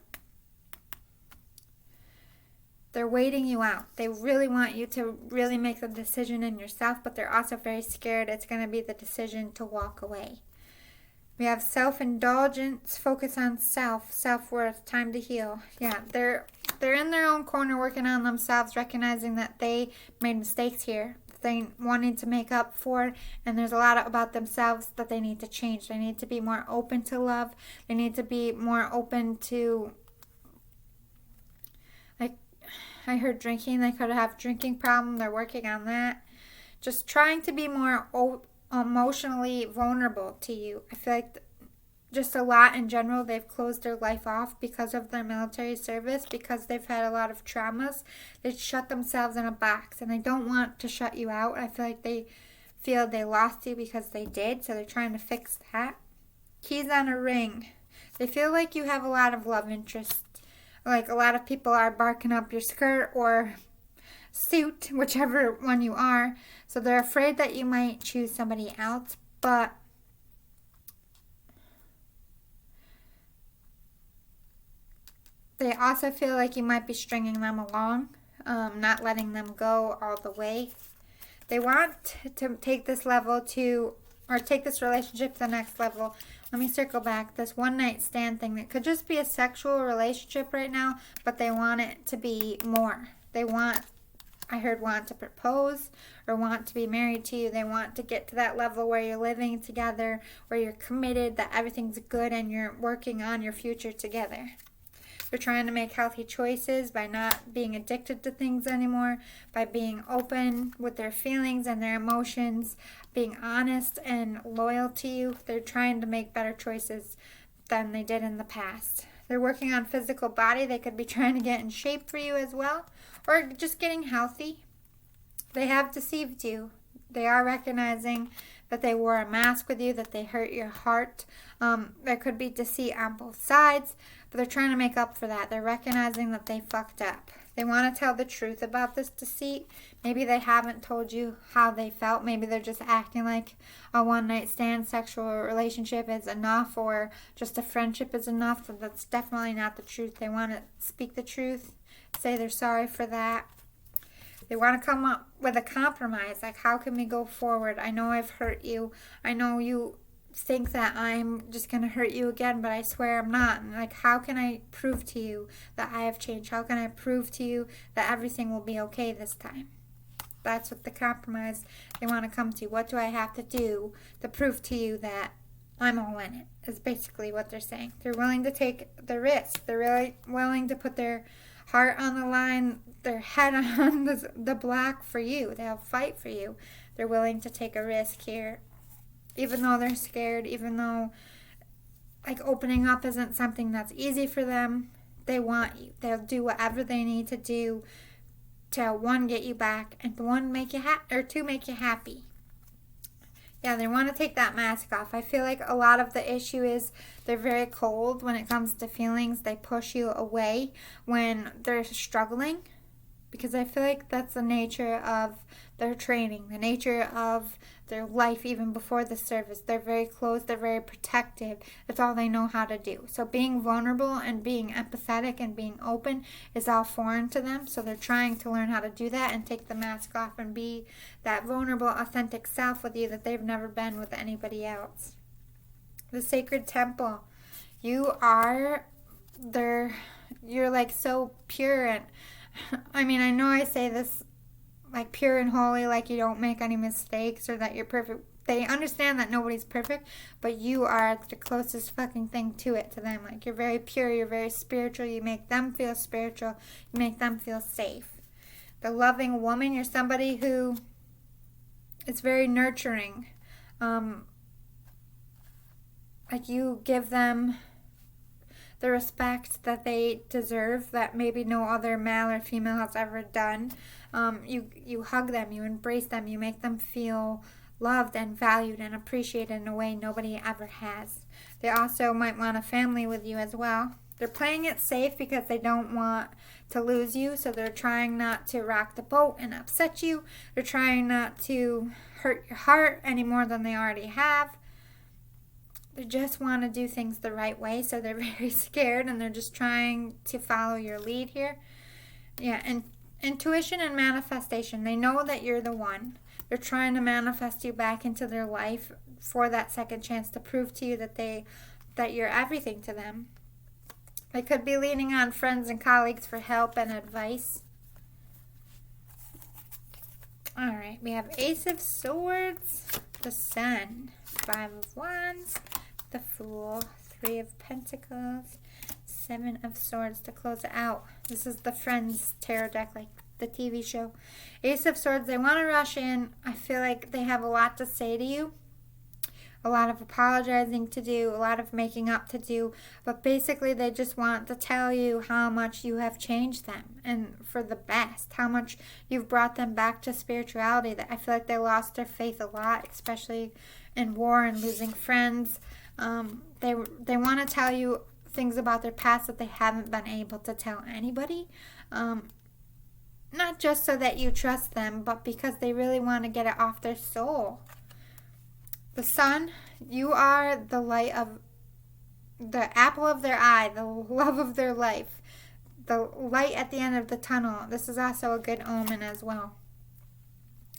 they're waiting you out. They really want you to really make the decision in yourself, but they're also very scared it's going to be the decision to walk away. We have self-indulgence, focus on self-worth, time to heal. Yeah, they're in their own corner working on themselves, recognizing that they made mistakes here, they wanted to make up for, and there's a lot about themselves that they need to change. They need to be more open to love. They need to be more open to, I heard drinking. They could have drinking problem. They're working on that. Just trying to be more emotionally vulnerable to you. I feel like just a lot in general. They've closed their life off because of their military service, because they've had a lot of traumas. They shut themselves in a box, and they don't want to shut you out. I feel like they feel they lost you because they did, so they're trying to fix that. Keys on a ring. They feel like you have a lot of love interests. A lot of people are barking up your skirt or suit, whichever one you are. So they're afraid that you might choose somebody else, but They also feel like you might be stringing them along, not letting them go all the way. They want to take this level to, or take this relationship to the next level. Let me circle back. This one night stand thing that could just be a sexual relationship right now, but they want it to be more. They want, I heard, want to propose or want to be married to you. They want to get to that level where you're living together, where you're committed, that everything's good, and you're working on your future together. They're trying to make healthy choices by not being addicted to things anymore, by being open with their feelings and their emotions, being honest and loyal to you. They're trying to make better choices than they did in the past. They're working on physical body. They could be trying to get in shape for you as well, or just getting healthy. They have deceived you. They are recognizing that they wore a mask with you, that they hurt your heart. There could be deceit on both sides, but they're trying to make up for that. They're recognizing that they fucked up. They want to tell the truth about this deceit. Maybe they haven't told you how they felt. Maybe they're just acting like a one-night stand sexual relationship is enough, or just a friendship is enough. So that's definitely not the truth. They want to speak the truth, say they're sorry for that. They want to come up with a compromise, like, how can we go forward? I know I've hurt you. I know you think that I'm just going to hurt you again, but I swear I'm not. And like, how can I prove to you that I have changed? How can I prove to you that everything will be okay this time? That's what the compromise they want to come to. What do I have to do to prove to you that I'm all in it, is basically what they're saying. They're willing to take the risk. They're really willing to put their heart on the line, their head on the block for you. They'll fight for you. They're willing to take a risk here, even though they're scared, even though like opening up isn't something that's easy for them. They want you. They'll do whatever they need to do to, one, get you back, and one, make you or two, make you happy. Yeah, they want to take that mask off. I feel like a lot of the issue is they're very cold when it comes to feelings. They push you away when they're struggling, because I feel like that's the nature of their training, the nature of their life even before the service. They're very close. They're very protective. That's all they know how to do. So being vulnerable and being empathetic and being open is all foreign to them. So they're trying to learn how to do that and take the mask off and be that vulnerable, authentic self with you that they've never been with anybody else. The sacred temple. You're like so pure, and I mean, I know I say this like pure and holy, like you don't make any mistakes or that you're perfect. They understand that nobody's perfect, but you are the closest fucking thing to it to them. Like, you're very pure, you're very spiritual, you make them feel spiritual, you make them feel safe. The loving woman, you're somebody who is very nurturing. Like, you give them the respect that they deserve that maybe no other male or female has ever done. You hug them, you embrace them, you make them feel loved and valued and appreciated in a way nobody ever has. They also might want a family with you as well. They're playing it safe because they don't want to lose you, so they're trying not to rock the boat and upset you. They're trying not to hurt your heart any more than they already have. They just want to do things the right way, so they're very scared, and they're just trying to follow your lead here. Yeah, and intuition and manifestation. They know that you're the one. They're trying to manifest you back into their life for that second chance to prove to you that you're everything to them. They could be leaning on friends and colleagues for help and advice. All right, we have Ace of Swords, the Sun, Five of Wands, the Fool, Three of Pentacles, Seven of Swords to close it out. This is the Friends tarot deck, like the TV show. Ace of Swords, they want to rush in. I feel like they have a lot to say to you, a lot of apologizing to do, a lot of making up to do, but basically they just want to tell you how much you have changed them and for the best, how much you've brought them back to spirituality. That I feel like they lost their faith a lot, especially in war and losing friends. They want to tell you things about their past that they haven't been able to tell anybody. Not just so that you trust them, but because they really want to get it off their soul. The Sun, you are the light of the apple of their eye, the love of their life. the light at the end of the tunnel. This is also a good omen as well.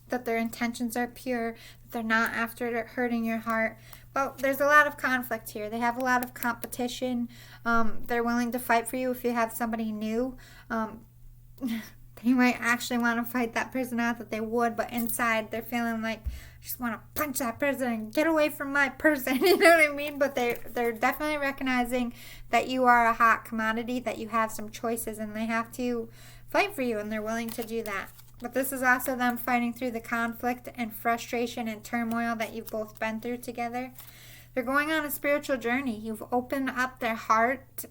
That their intentions are pure, that they're not after hurting your heart. Well, there's a lot of conflict here. They have a lot of competition. They're willing to fight for you if you have somebody new. They might actually want to fight that person out that they would, but inside they're feeling like, I just want to punch that person and get away from my person. You know what I mean? But they're definitely recognizing that you are a hot commodity, that you have some choices, and they have to fight for you, and they're willing to do that. But this is also them fighting through the conflict and frustration and turmoil that you've both been through together. They're going on a spiritual journey. You've opened up their heart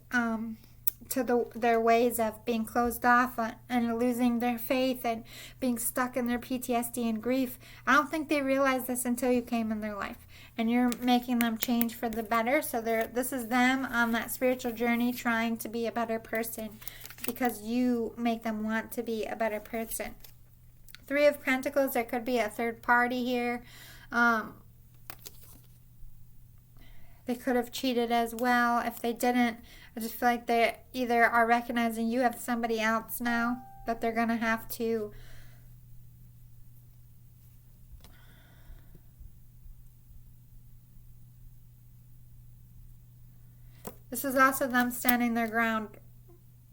to their ways of being closed off and losing their faith and being stuck in their PTSD and grief. I don't think they realized this until you came in their life. And you're making them change for the better. So this is them on that spiritual journey trying to be a better person because you make them want to be a better person. Three of Pentacles, there could be a third party here. They could have cheated as well. If they didn't, I just feel like they either are recognizing you have somebody else now that they're going to have to This is also them standing their ground,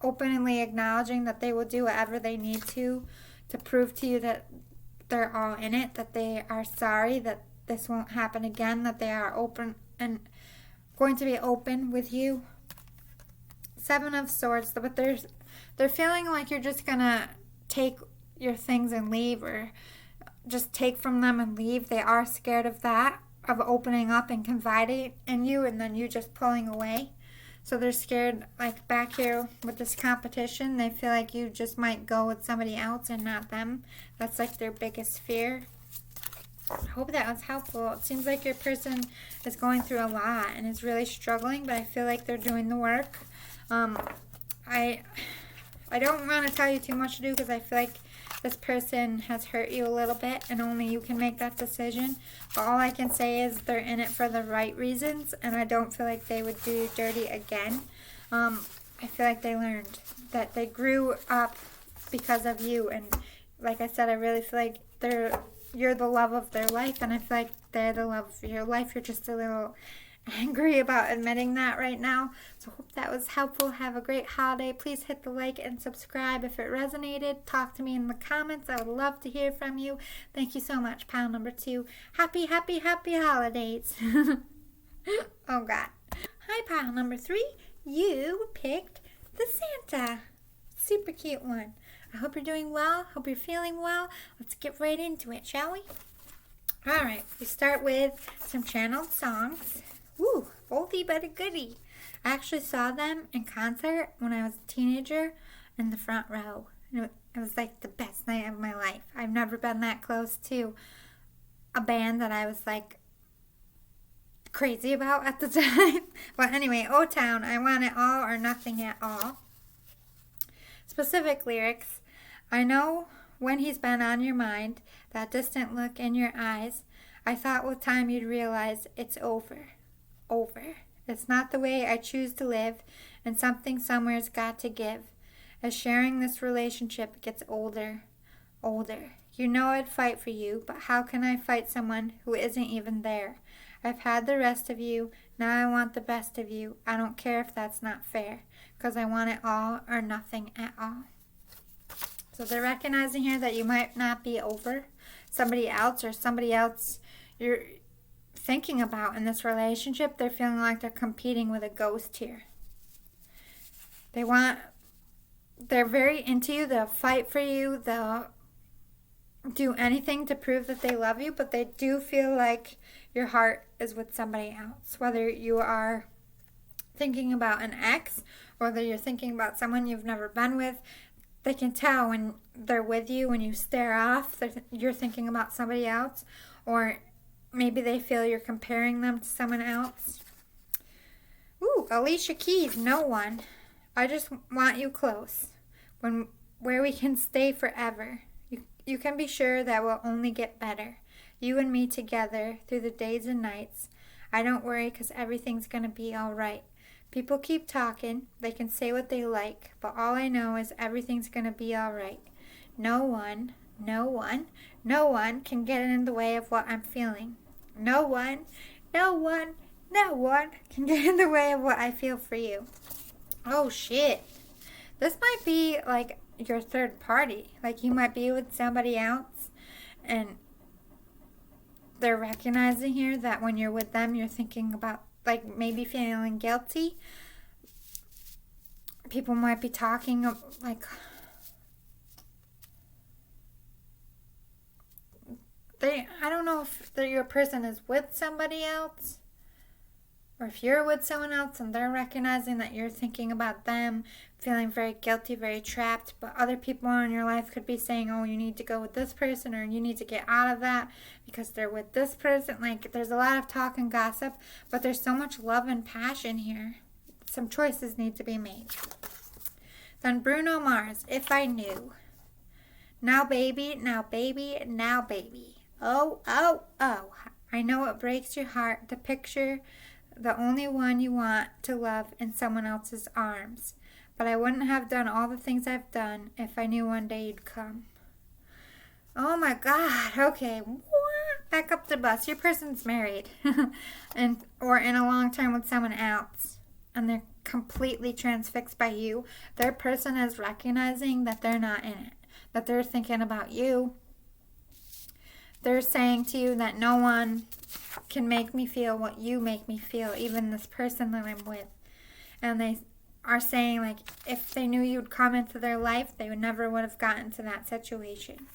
openly acknowledging that they will do whatever they need to prove to you that they're all in it, that they are sorry, that this won't happen again, that they are open and going to be open with you. Seven of Swords, but they're feeling like you're just gonna take your things and leave, or just take from them and leave. They are scared of that, of opening up and confiding in you, and then you just pulling away. So they're scared, like back here with this competition, they feel like you just might go with somebody else and not them. That's like their biggest fear. I hope that was helpful. It seems like your person is going through a lot and is really struggling, but I feel like they're doing the work. I don't want to tell you too much to do because I feel like this person has hurt you a little bit and only you can make that decision. But all I can say is they're in it for the right reasons, and I don't feel like they would do you dirty again. I feel like they learned that they grew up because of you, and like I said, I really feel like you're the love of their life, and I feel like they're the love of your life. You're just a little angry about admitting that right now. So hope that was helpful. Have a great holiday. Please hit the like and subscribe if it resonated. Talk to me in the comments. I would love to hear from you. Thank you so much. Pile number 2. Happy holidays. Oh God. Hi, pile number 3. You picked the Santa. Super cute one. I hope you're doing well. Hope you're feeling well. Let's get right into it, shall we? Alright, we start with some channeled songs. Ooh, oldie but a goodie. I actually saw them in concert when I was a teenager in the front row. It was like the best night of my life. I've never been that close to a band that I was like crazy about at the time. But anyway, O-Town, I want it all or nothing at all. Specific lyrics. I know when he's been on your mind, that distant look in your eyes, I thought with time you'd realize it's over. It's not the way I choose to live, and something somewhere's got to give. As sharing this relationship gets older. You know I'd fight for you, but how can I fight someone who isn't even there? I've had the rest of you, now I want the best of you. I don't care if that's not fair, 'cause I want it all or nothing at all. So they're recognizing here that you might not be over somebody else, or somebody else you're thinking about in this relationship. They're feeling like they're competing with a ghost here. They're very into you. They'll fight for you. They'll do anything to prove that they love you, but they do feel like your heart is with somebody else. Whether you are thinking about an ex, or whether you're thinking about someone you've never been with, they can tell when they're with you, when you stare off, you're thinking about somebody else, or maybe they feel you're comparing them to someone else. Ooh, Alicia Keys, No One. I just want you close, where we can stay forever. You can be sure that we'll only get better. You and me together through the days and nights. I don't worry 'cause everything's going to be all right. People keep talking. They can say what they like, but all I know is everything's going to be all right. No one can get in the way of what I'm feeling. No one can get in the way of what I feel for you. Oh, shit. This might be like your third party. Like you might be with somebody else and they're recognizing here that when you're with them, you're thinking about like maybe feeling guilty. People might be talking like I don't know if your person is with somebody else or if you're with someone else and they're recognizing that you're thinking about them, feeling very guilty, very trapped, but other people in your life could be saying, oh, you need to go with this person or you need to get out of that because they're with this person. Like, there's a lot of talk and gossip, but there's so much love and passion here. Some choices need to be made. Then Bruno Mars, If I Knew. Now baby, now baby, now baby. Oh, oh, oh. I know it breaks your heart, the picture, the only one you want to love in someone else's arms. But I wouldn't have done all the things I've done if I knew one day you'd come. Oh my God. Okay. Back up the bus. Your person's married or in a long term with someone else. And they're completely transfixed by you. Their person is recognizing that they're not in it. That they're thinking about you. They're saying to you that no one can make me feel what you make me feel, even this person that I'm with. And they are saying, like, if they knew you'd come into their life, they never would have gotten to that situation.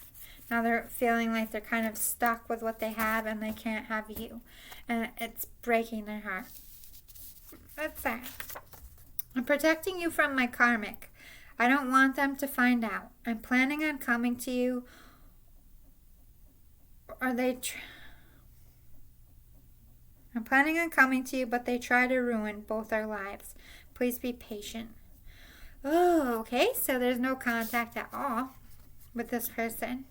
Now they're feeling like they're kind of stuck with what they have and they can't have you. And it's breaking their heart. That's sad. I'm protecting you from my karmic. I don't want them to find out. I'm planning on coming to you. I'm planning on coming to you, but they try to ruin both our lives. Please be patient. Oh, okay. So there's no contact at all with this person.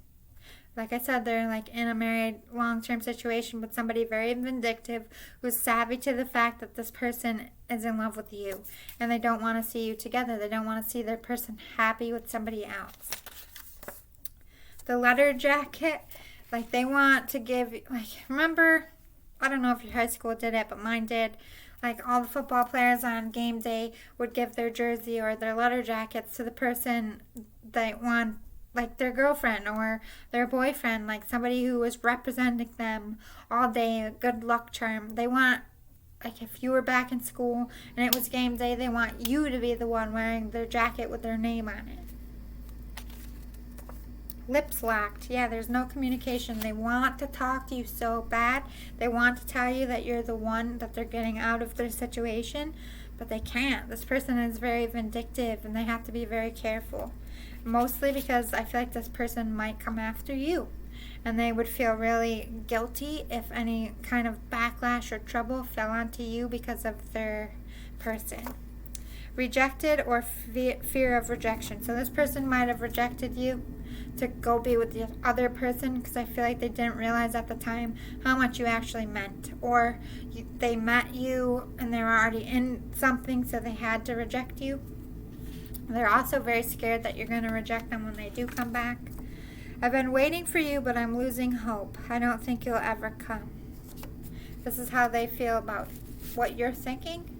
Like I said, they're like in a married long-term situation with somebody very vindictive who's savvy to the fact that this person is in love with you. And they don't want to see you together. They don't want to see their person happy with somebody else. The letter jacket, like they want to give, like, remember, I don't know if your high school did it, but mine did. Like all the football players on game day would give their jersey or their letter jackets to the person they want, like their girlfriend or their boyfriend, like somebody who was representing them all day, a good luck charm. They want, like if you were back in school and it was game day, they want you to be the one wearing their jacket with their name on it. Lips locked. Yeah, there's no communication. They want to talk to you so bad. They want to tell you that you're the one that they're getting out of their situation, but they can't. This person is very vindictive and they have to be very careful. Mostly because I feel like this person might come after you. And they would feel really guilty if any kind of backlash or trouble fell onto you because of their person. Rejected or fear of rejection. So this person might have rejected you to go be with the other person because I feel like they didn't realize at the time how much you actually meant. Or they met you and they were already in something, so they had to reject you. They're also very scared that you're going to reject them when they do come back. I've been waiting for you, but I'm losing hope. I don't think you'll ever come. This is how they feel about what you're thinking.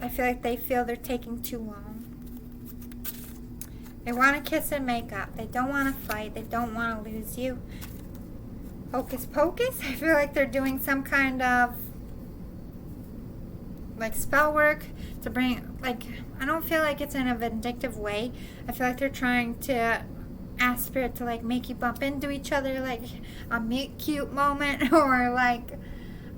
I feel like they feel they're taking too long. They want to kiss and make up. They don't want to fight. They don't want to lose you. Hocus pocus. I feel like they're doing some kind of like spell work to bring, like, I don't feel like it's in a vindictive way. I feel like they're trying to ask spirit to like make you bump into each other, like a meet cute moment, or like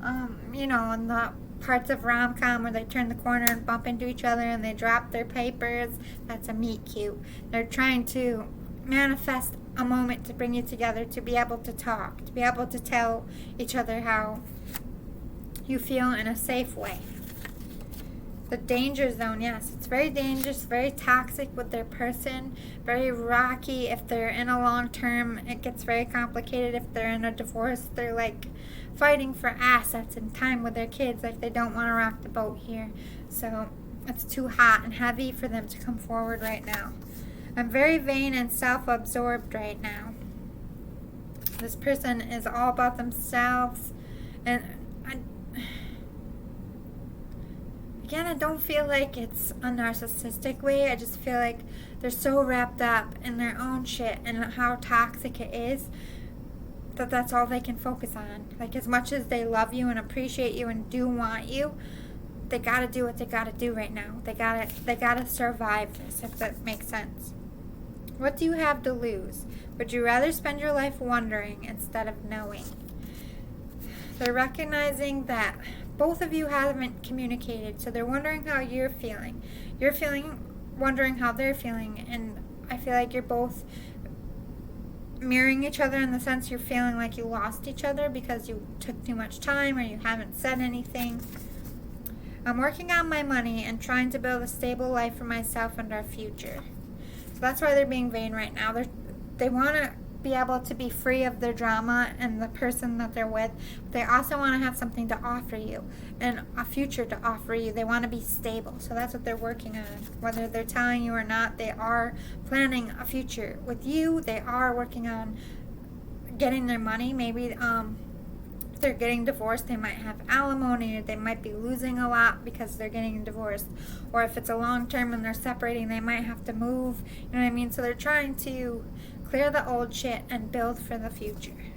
in the parts of rom-com where they turn the corner and bump into each other and they drop their papers. That's a meet cute. They're trying to manifest a moment to bring you together, to be able to talk, to be able to tell each other how you feel in a safe way. The danger zone, yes. It's very dangerous, very toxic with their person, very rocky. If they're in a long term, it gets very complicated. If they're in a divorce, they're like fighting for assets and time with their kids. Like they don't want to rock the boat here. So it's too hot and heavy for them to come forward right now. I'm very vain and self-absorbed right now. This person is all about themselves. And I don't feel like it's a narcissistic way. I just feel like they're so wrapped up in their own shit and how toxic it is that that's all they can focus on. Like as much as they love you and appreciate you and do want you, they gotta do what they gotta do right now. They gotta survive this, if that makes sense. What do you have to lose? Would you rather spend your life wondering instead of knowing? They're recognizing that both of you haven't communicated, so they're wondering how you're feeling. You're wondering how they're feeling, and I feel like you're both mirroring each other in the sense you're feeling like you lost each other because you took too much time or you haven't said anything. I'm working on my money and trying to build a stable life for myself and our future. So that's why they're being vain right now. They want to be able to be free of their drama and the person that they're with. They also want to have something to offer you and a future to offer you. They want to be stable. So that's what they're working on. Whether they're telling you or not, they are planning a future with you. They are working on getting their money. Maybe if they're getting divorced, they might have alimony, or they might be losing a lot because they're getting divorced. Or if it's a long term and they're separating, they might have to move. You know what I mean? So they're trying to clear the old shit and build for the future.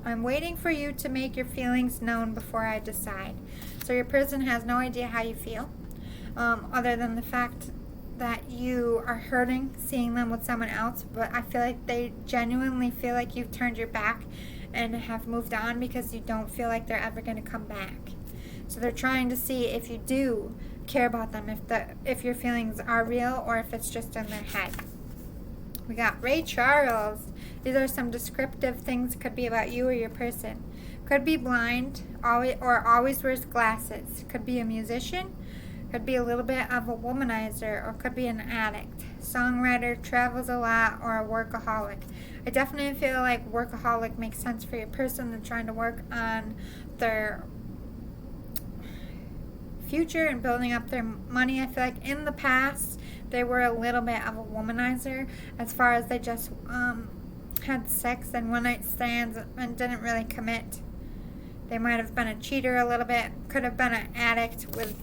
I'm waiting for you to make your feelings known before I decide. So your person has no idea how you feel, other than the fact that you are hurting seeing them with someone else. But I feel like they genuinely feel like you've turned your back and have moved on because you don't feel like they're ever going to come back. So they're trying to see if you do care about them, if your feelings are real or if it's just in their head. We got Ray Charles. These are some descriptive things. Could be about you or your person. Could be blind, always wears glasses. Could be a musician. Could be a little bit of a womanizer, or could be an addict. Songwriter, travels a lot, or a workaholic. I definitely feel like workaholic makes sense for your person. They're trying to work on their future and building up their money. I feel like in the past they were a little bit of a womanizer as far as they just had sex and one night stands and didn't really commit. They might have been a cheater a little bit, could have been an addict with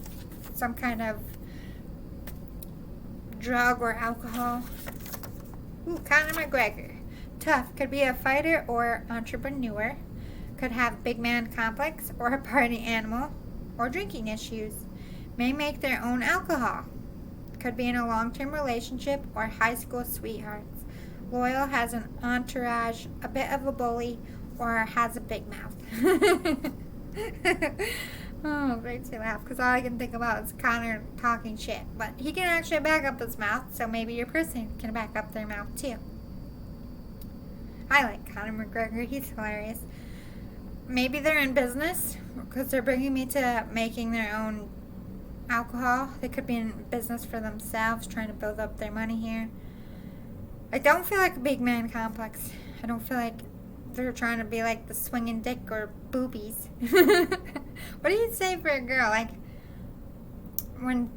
some kind of drug or alcohol. Ooh, Conor McGregor. Tough, could be a fighter or entrepreneur. Could have big man complex or a party animal or drinking issues. May make their own alcohol. Could be in a long-term relationship or high school sweethearts. Loyal, has an entourage, a bit of a bully, or has a big mouth. Oh, it makes me laugh because all I can think about is Connor talking shit. But he can actually back up his mouth, so maybe your person can back up their mouth too. I like Conor McGregor. He's hilarious. Maybe they're in business because they're bringing me to making their own alcohol. They could be in business for themselves, trying to build up their money here. I don't feel like a big man complex. I don't feel like they're trying to be like the swinging dick or boobies. What do you say for a girl? Like, when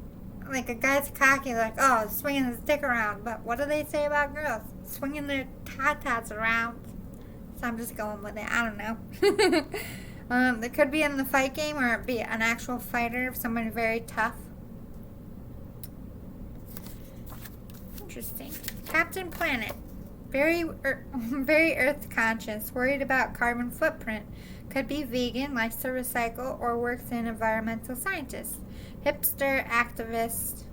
like a guy's cocky, like, oh, swinging his dick around. But what do they say about girls? Swinging their tatas around. So I'm just going with it. I don't know. It could be in the fight game or be an actual fighter, someone very tough. Interesting. Captain Planet. Very earth conscious, worried about carbon footprint. Could be vegan, likes to recycle, or works in environmental scientist. Hipster, activist,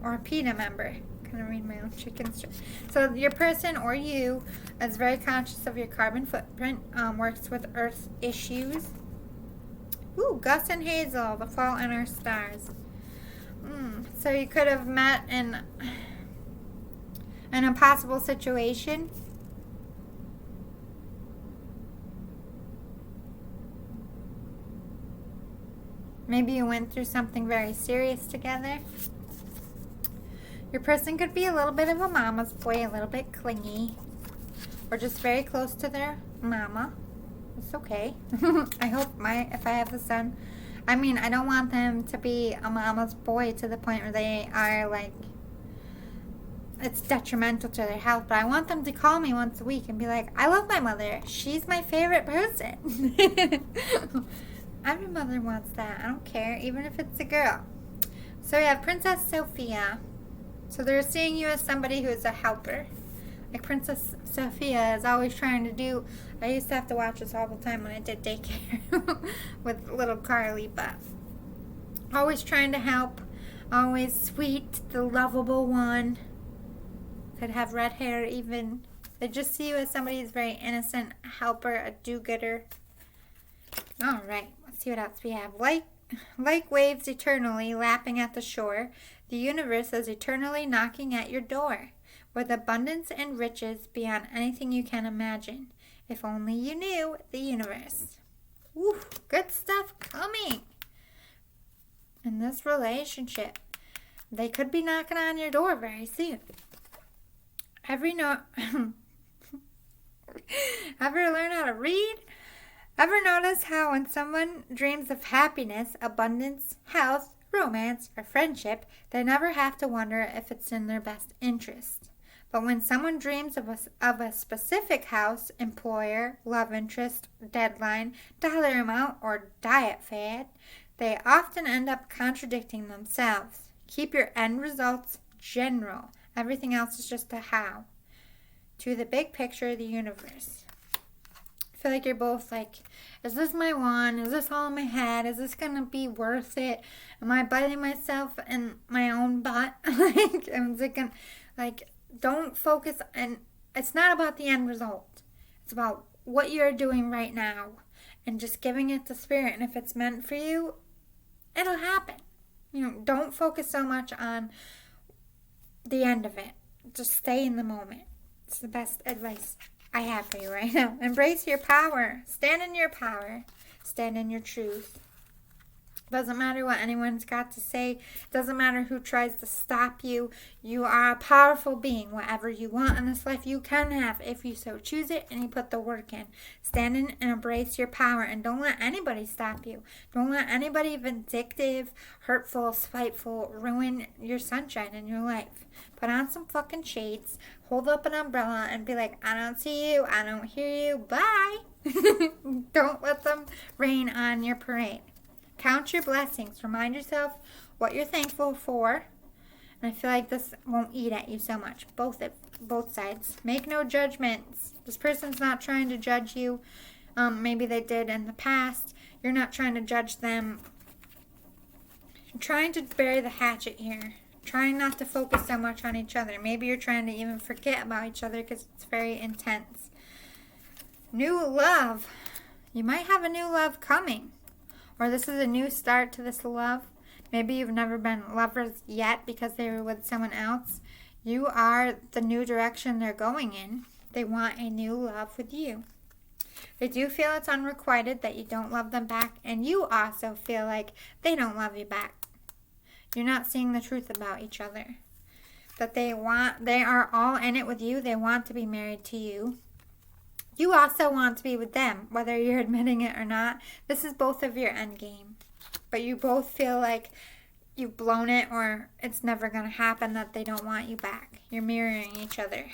or a PETA member. Kind of read my own chicken strip. So your person or you is very conscious of your carbon footprint, works with earth issues. Ooh, Gus and Hazel, The Fault in Our Stars. So you could have met in an impossible situation. Maybe you went through something very serious together. Your person could be a little bit of a mama's boy, a little bit clingy, or just very close to their mama. It's okay. I hope if I have a son, I mean, I don't want them to be a mama's boy to the point where they are like, it's detrimental to their health, but I want them to call me once a week and be like, I love my mother. She's my favorite person. Every mother wants that. I don't care, even if it's a girl. So we have Princess Sophia. So they're seeing you as somebody who is a helper. Like Princess Sophia is always trying to do, I used to have to watch this all the time when I did daycare with little Carly, but always trying to help, always sweet, the lovable one. Could have red hair even. They just see you as somebody who's very innocent, a helper, a do-gooder. Alright, let's see what else we have. Like waves eternally lapping at the shore, the universe is eternally knocking at your door, with abundance and riches beyond anything you can imagine. If only you knew the universe. Woo, good stuff coming in this relationship. They could be knocking on your door very soon. Ever learn how to read? Ever notice how when someone dreams of happiness, abundance, health, romance, or friendship, they never have to wonder if it's in their best interest? But when someone dreams of a specific house, employer, love interest, deadline, dollar amount, or diet fad, they often end up contradicting themselves. Keep your end results general. Everything else is just a how. To the big picture of the universe. I feel like you're both like, is this my one? Is this all in my head? Is this going to be worth it? Am I biting myself in my own butt? Don't focus, and it's not about the end result. It's about what you're doing right now and just giving it to spirit. And if it's meant for you, it'll happen. Don't focus so much on the end of it. Just stay in the moment. It's the best advice I have for you right now. Embrace your power. Stand in your power. Stand in your truth. Doesn't matter what anyone's got to say. Doesn't matter who tries to stop you. You are a powerful being. Whatever you want in this life, you can have if you so choose it and you put the work in. Stand in and embrace your power, and don't let anybody stop you. Don't let anybody vindictive, hurtful, spiteful ruin your sunshine in your life. Put on some fucking shades, hold up an umbrella, and be like, I don't see you, I don't hear you, bye. Don't let them rain on your parade. Count your blessings. Remind yourself what you're thankful for. And I feel like this won't eat at you so much. Both sides. Make no judgments. This person's not trying to judge you. Maybe they did in the past. You're not trying to judge them. You're trying to bury the hatchet here. Trying not to focus so much on each other. Maybe you're trying to even forget about each other because it's very intense. New love. You might have a new love coming. Or this is a new start to this love. Maybe you've never been lovers yet because they were with someone else. You are the new direction they're going in. They want a new love with you. They do feel it's unrequited that you don't love them back. And you also feel like they don't love you back. You're not seeing the truth about each other. That they are all in it with you. They want to be married to you. You also want to be with them, whether you're admitting it or not. This is both of your end game. But you both feel like you've blown it or it's never going to happen, that they don't want you back. You're mirroring each other.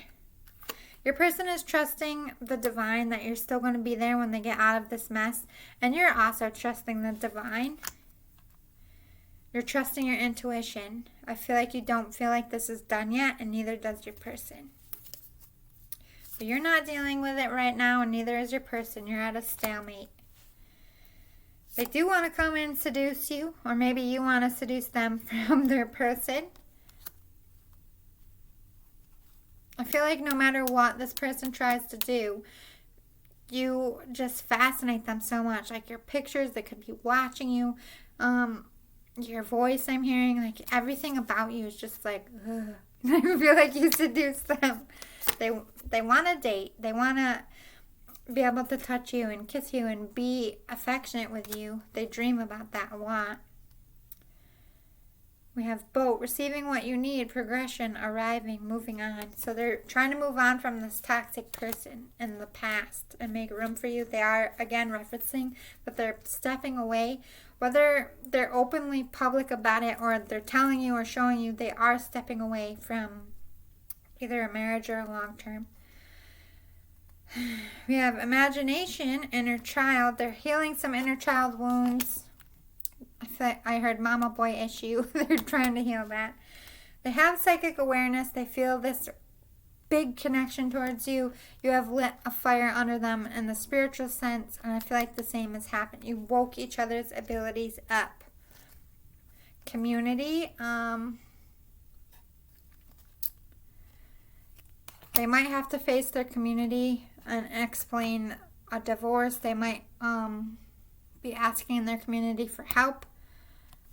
Your person is trusting the divine that you're still going to be there when they get out of this mess. And you're also trusting the divine. You're trusting your intuition. I feel like you don't feel like this is done yet, and neither does your person. But you're not dealing with it right now, and neither is your person. You're at a stalemate. They do want to come and seduce you, or maybe you want to seduce them from their person. I feel like no matter what this person tries to do, you just fascinate them so much. Like your pictures, they could be watching you. Your voice I'm hearing, like everything about you is just like, ugh. I feel like you seduce them. They want to date. They want to be able to touch you and kiss you and be affectionate with you. They dream about that a lot. We have boat, receiving what you need, progression, arriving, moving on. So they're trying to move on from this toxic person in the past and make room for you. They are, again, referencing that they're stepping away. Whether they're openly public about it or they're telling you or showing you, they are stepping away from either a marriage or a long term. We have imagination, inner child. They're healing some inner child wounds. I heard mama boy issue. They're trying to heal that. They have psychic awareness. They feel this big connection towards you. You have lit a fire under them in the spiritual sense, and I feel like the same has happened. You woke each other's abilities up. Community. They might have to face their community and explain a divorce. They might be asking their community for help,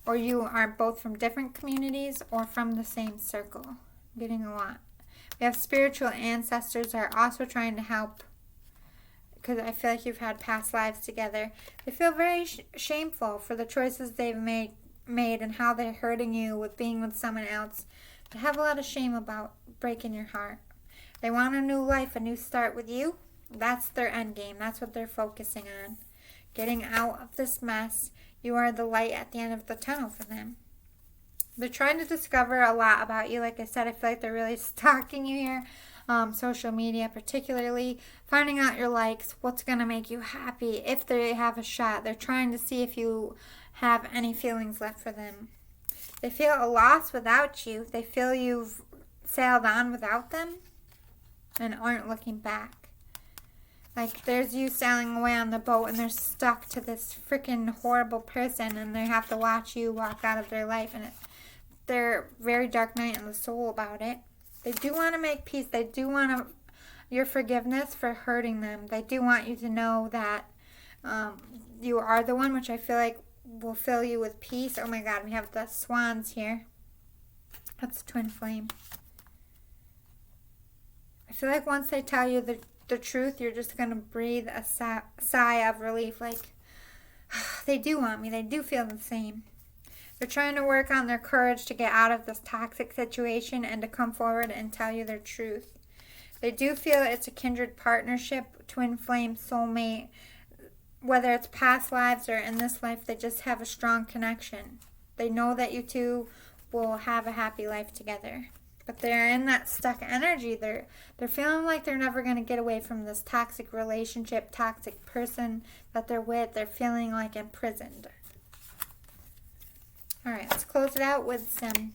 or you are both from different communities or from the same circle. I'm getting a lot. We have spiritual ancestors that are also trying to help, because I feel like you've had past lives together. They feel very shameful for the choices they've made and how they're hurting you with being with someone else. They have a lot of shame about breaking your heart. They want a new life, a new start with you. That's their end game. That's what they're focusing on. Getting out of this mess. You are the light at the end of the tunnel for them. They're trying to discover a lot about you. Like I said, I feel like they're really stalking you here. Social media particularly. Finding out your likes. What's going to make you happy. If they have a shot. They're trying to see if you have any feelings left for them. They feel a loss without you. They feel you've sailed on without them and aren't looking back. Like, there's you sailing away on the boat and they're stuck to this freaking horrible person and they have to watch you walk out of their life, and they're very dark night in the soul about it. They do want to make peace. They do want your forgiveness for hurting them. They do want you to know that you are the one, which I feel like will fill you with peace. Oh my God, we have the swans here. That's twin flame. I feel like once they tell you the truth, you're just going to breathe a sigh of relief. Like, they do want me. They do feel the same. They're trying to work on their courage to get out of this toxic situation and to come forward and tell you their truth. They do feel it's a kindred partnership, twin flame, soulmate. Whether it's past lives or in this life, they just have a strong connection. They know that you two will have a happy life together. But they're in that stuck energy. They're feeling like they're never going to get away from this toxic relationship, toxic person that they're with. They're feeling like imprisoned. All right, let's close it out with some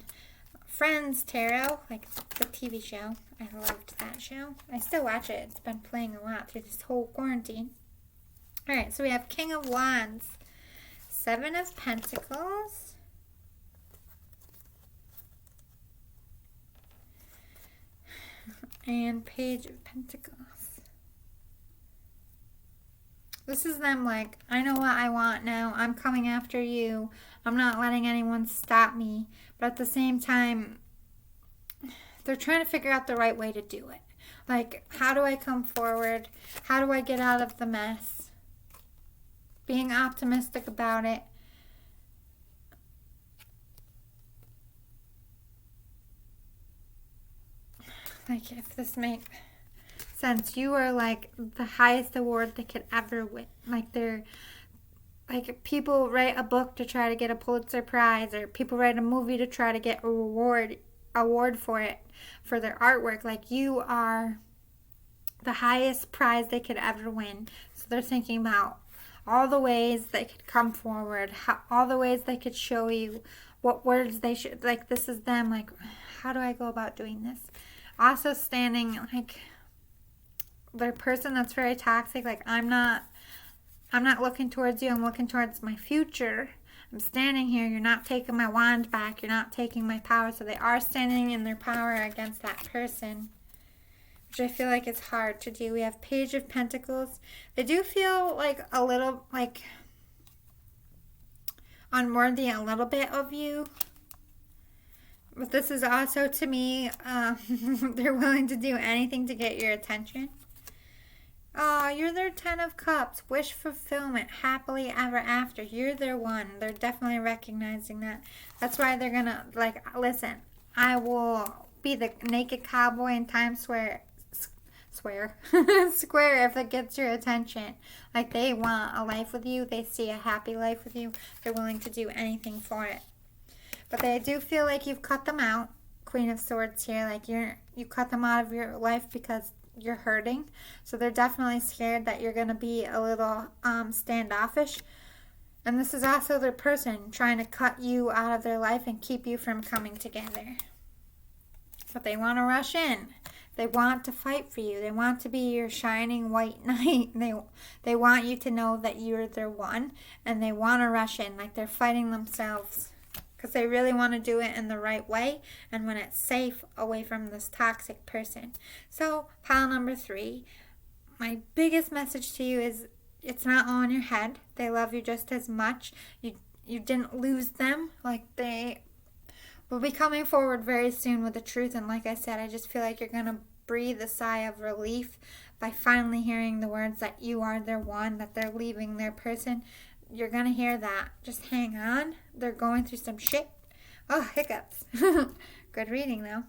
Friends tarot, like the TV show. I loved that show. I still watch it. It's been playing a lot through this whole quarantine. All right, so we have King of Wands, Seven of Pentacles, and Page of Pentacles. This is them like, I know what I want now. I'm coming after you. I'm not letting anyone stop me. But at the same time, they're trying to figure out the right way to do it. Like, how do I come forward? How do I get out of the mess? Being optimistic about it. Like, if this makes sense, you are like the highest award they could ever win. Like, they're like, people write a book to try to get a Pulitzer Prize, or people write a movie to try to get a award for it, for their artwork. Like, you are the highest prize they could ever win. So they're thinking about all the ways they could come forward, all the ways they could show you what words they should, like, this is them, like, how do I go about doing this? Also standing, like, the person that's very toxic, like, I'm not looking towards you, I'm looking towards my future. I'm standing here, you're not taking my wand back, you're not taking my power. So they are standing in their power against that person, which I feel like is hard to do. We have Page of Pentacles. They do feel like a little, like, unworthy a little bit of you. But this is also, to me, they're willing to do anything to get your attention. Oh, you're their 10 of cups. Wish fulfillment. Happily ever after. You're their one. They're definitely recognizing that. That's why they're gonna, like, listen, I will be the naked cowboy in Times Square. Square. Square if it gets your attention. Like, they want a life with you. They see a happy life with you. They're willing to do anything for it. But they do feel like you've cut them out. Queen of Swords here. Like, you cut them out of your life because you're hurting. So they're definitely scared that you're going to be a little standoffish. And this is also their person trying to cut you out of their life and keep you from coming together. But they want to rush in. They want to fight for you. They want to be your shining white knight. They want you to know that you're their one. And they want to rush in like they're fighting themselves. Because they really want to do it in the right way and when it's safe away from this toxic person. So, pile number 3, my biggest message to you is it's not all in your head. They love you just as much. You didn't lose them. Like, they will be coming forward very soon with the truth. And like I said, I just feel like you're going to breathe a sigh of relief by finally hearing the words that you are their one, that they're leaving their person. You're going to hear that. Just hang on. They're going through some shit. Oh, hiccups. Good reading, though.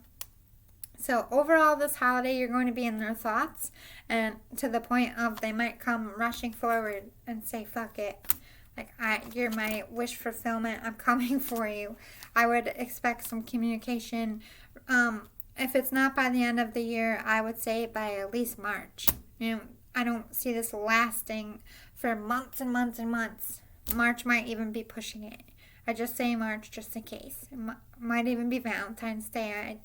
So, overall, this holiday, you're going to be in their thoughts. And to the point of they might come rushing forward and say, fuck it. Like, you're my wish fulfillment. I'm coming for you. I would expect some communication. If it's not by the end of the year, I would say by at least March. You know, I don't see this lasting for months and months and months. March might even be pushing it. I just say March just in case. It might even be Valentine's Day.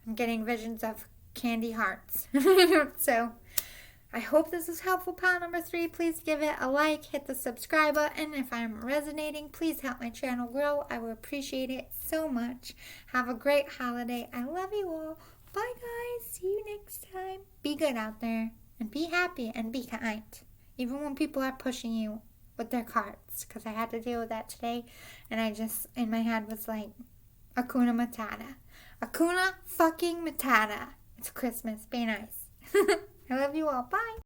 I'm getting visions of candy hearts. So, I hope this is helpful, pile number 3. Please give it a like, hit the subscribe button. If I'm resonating, please help my channel grow. I will appreciate it so much. Have a great holiday. I love you all. Bye, guys. See you next time. Be good out there. And be happy and be kind. Even when people are pushing you with their cards. Because I had to deal with that today. And I just, in my head, was like, Hakuna Matata. Hakuna fucking Matata. It's Christmas. Be nice. I love you all. Bye.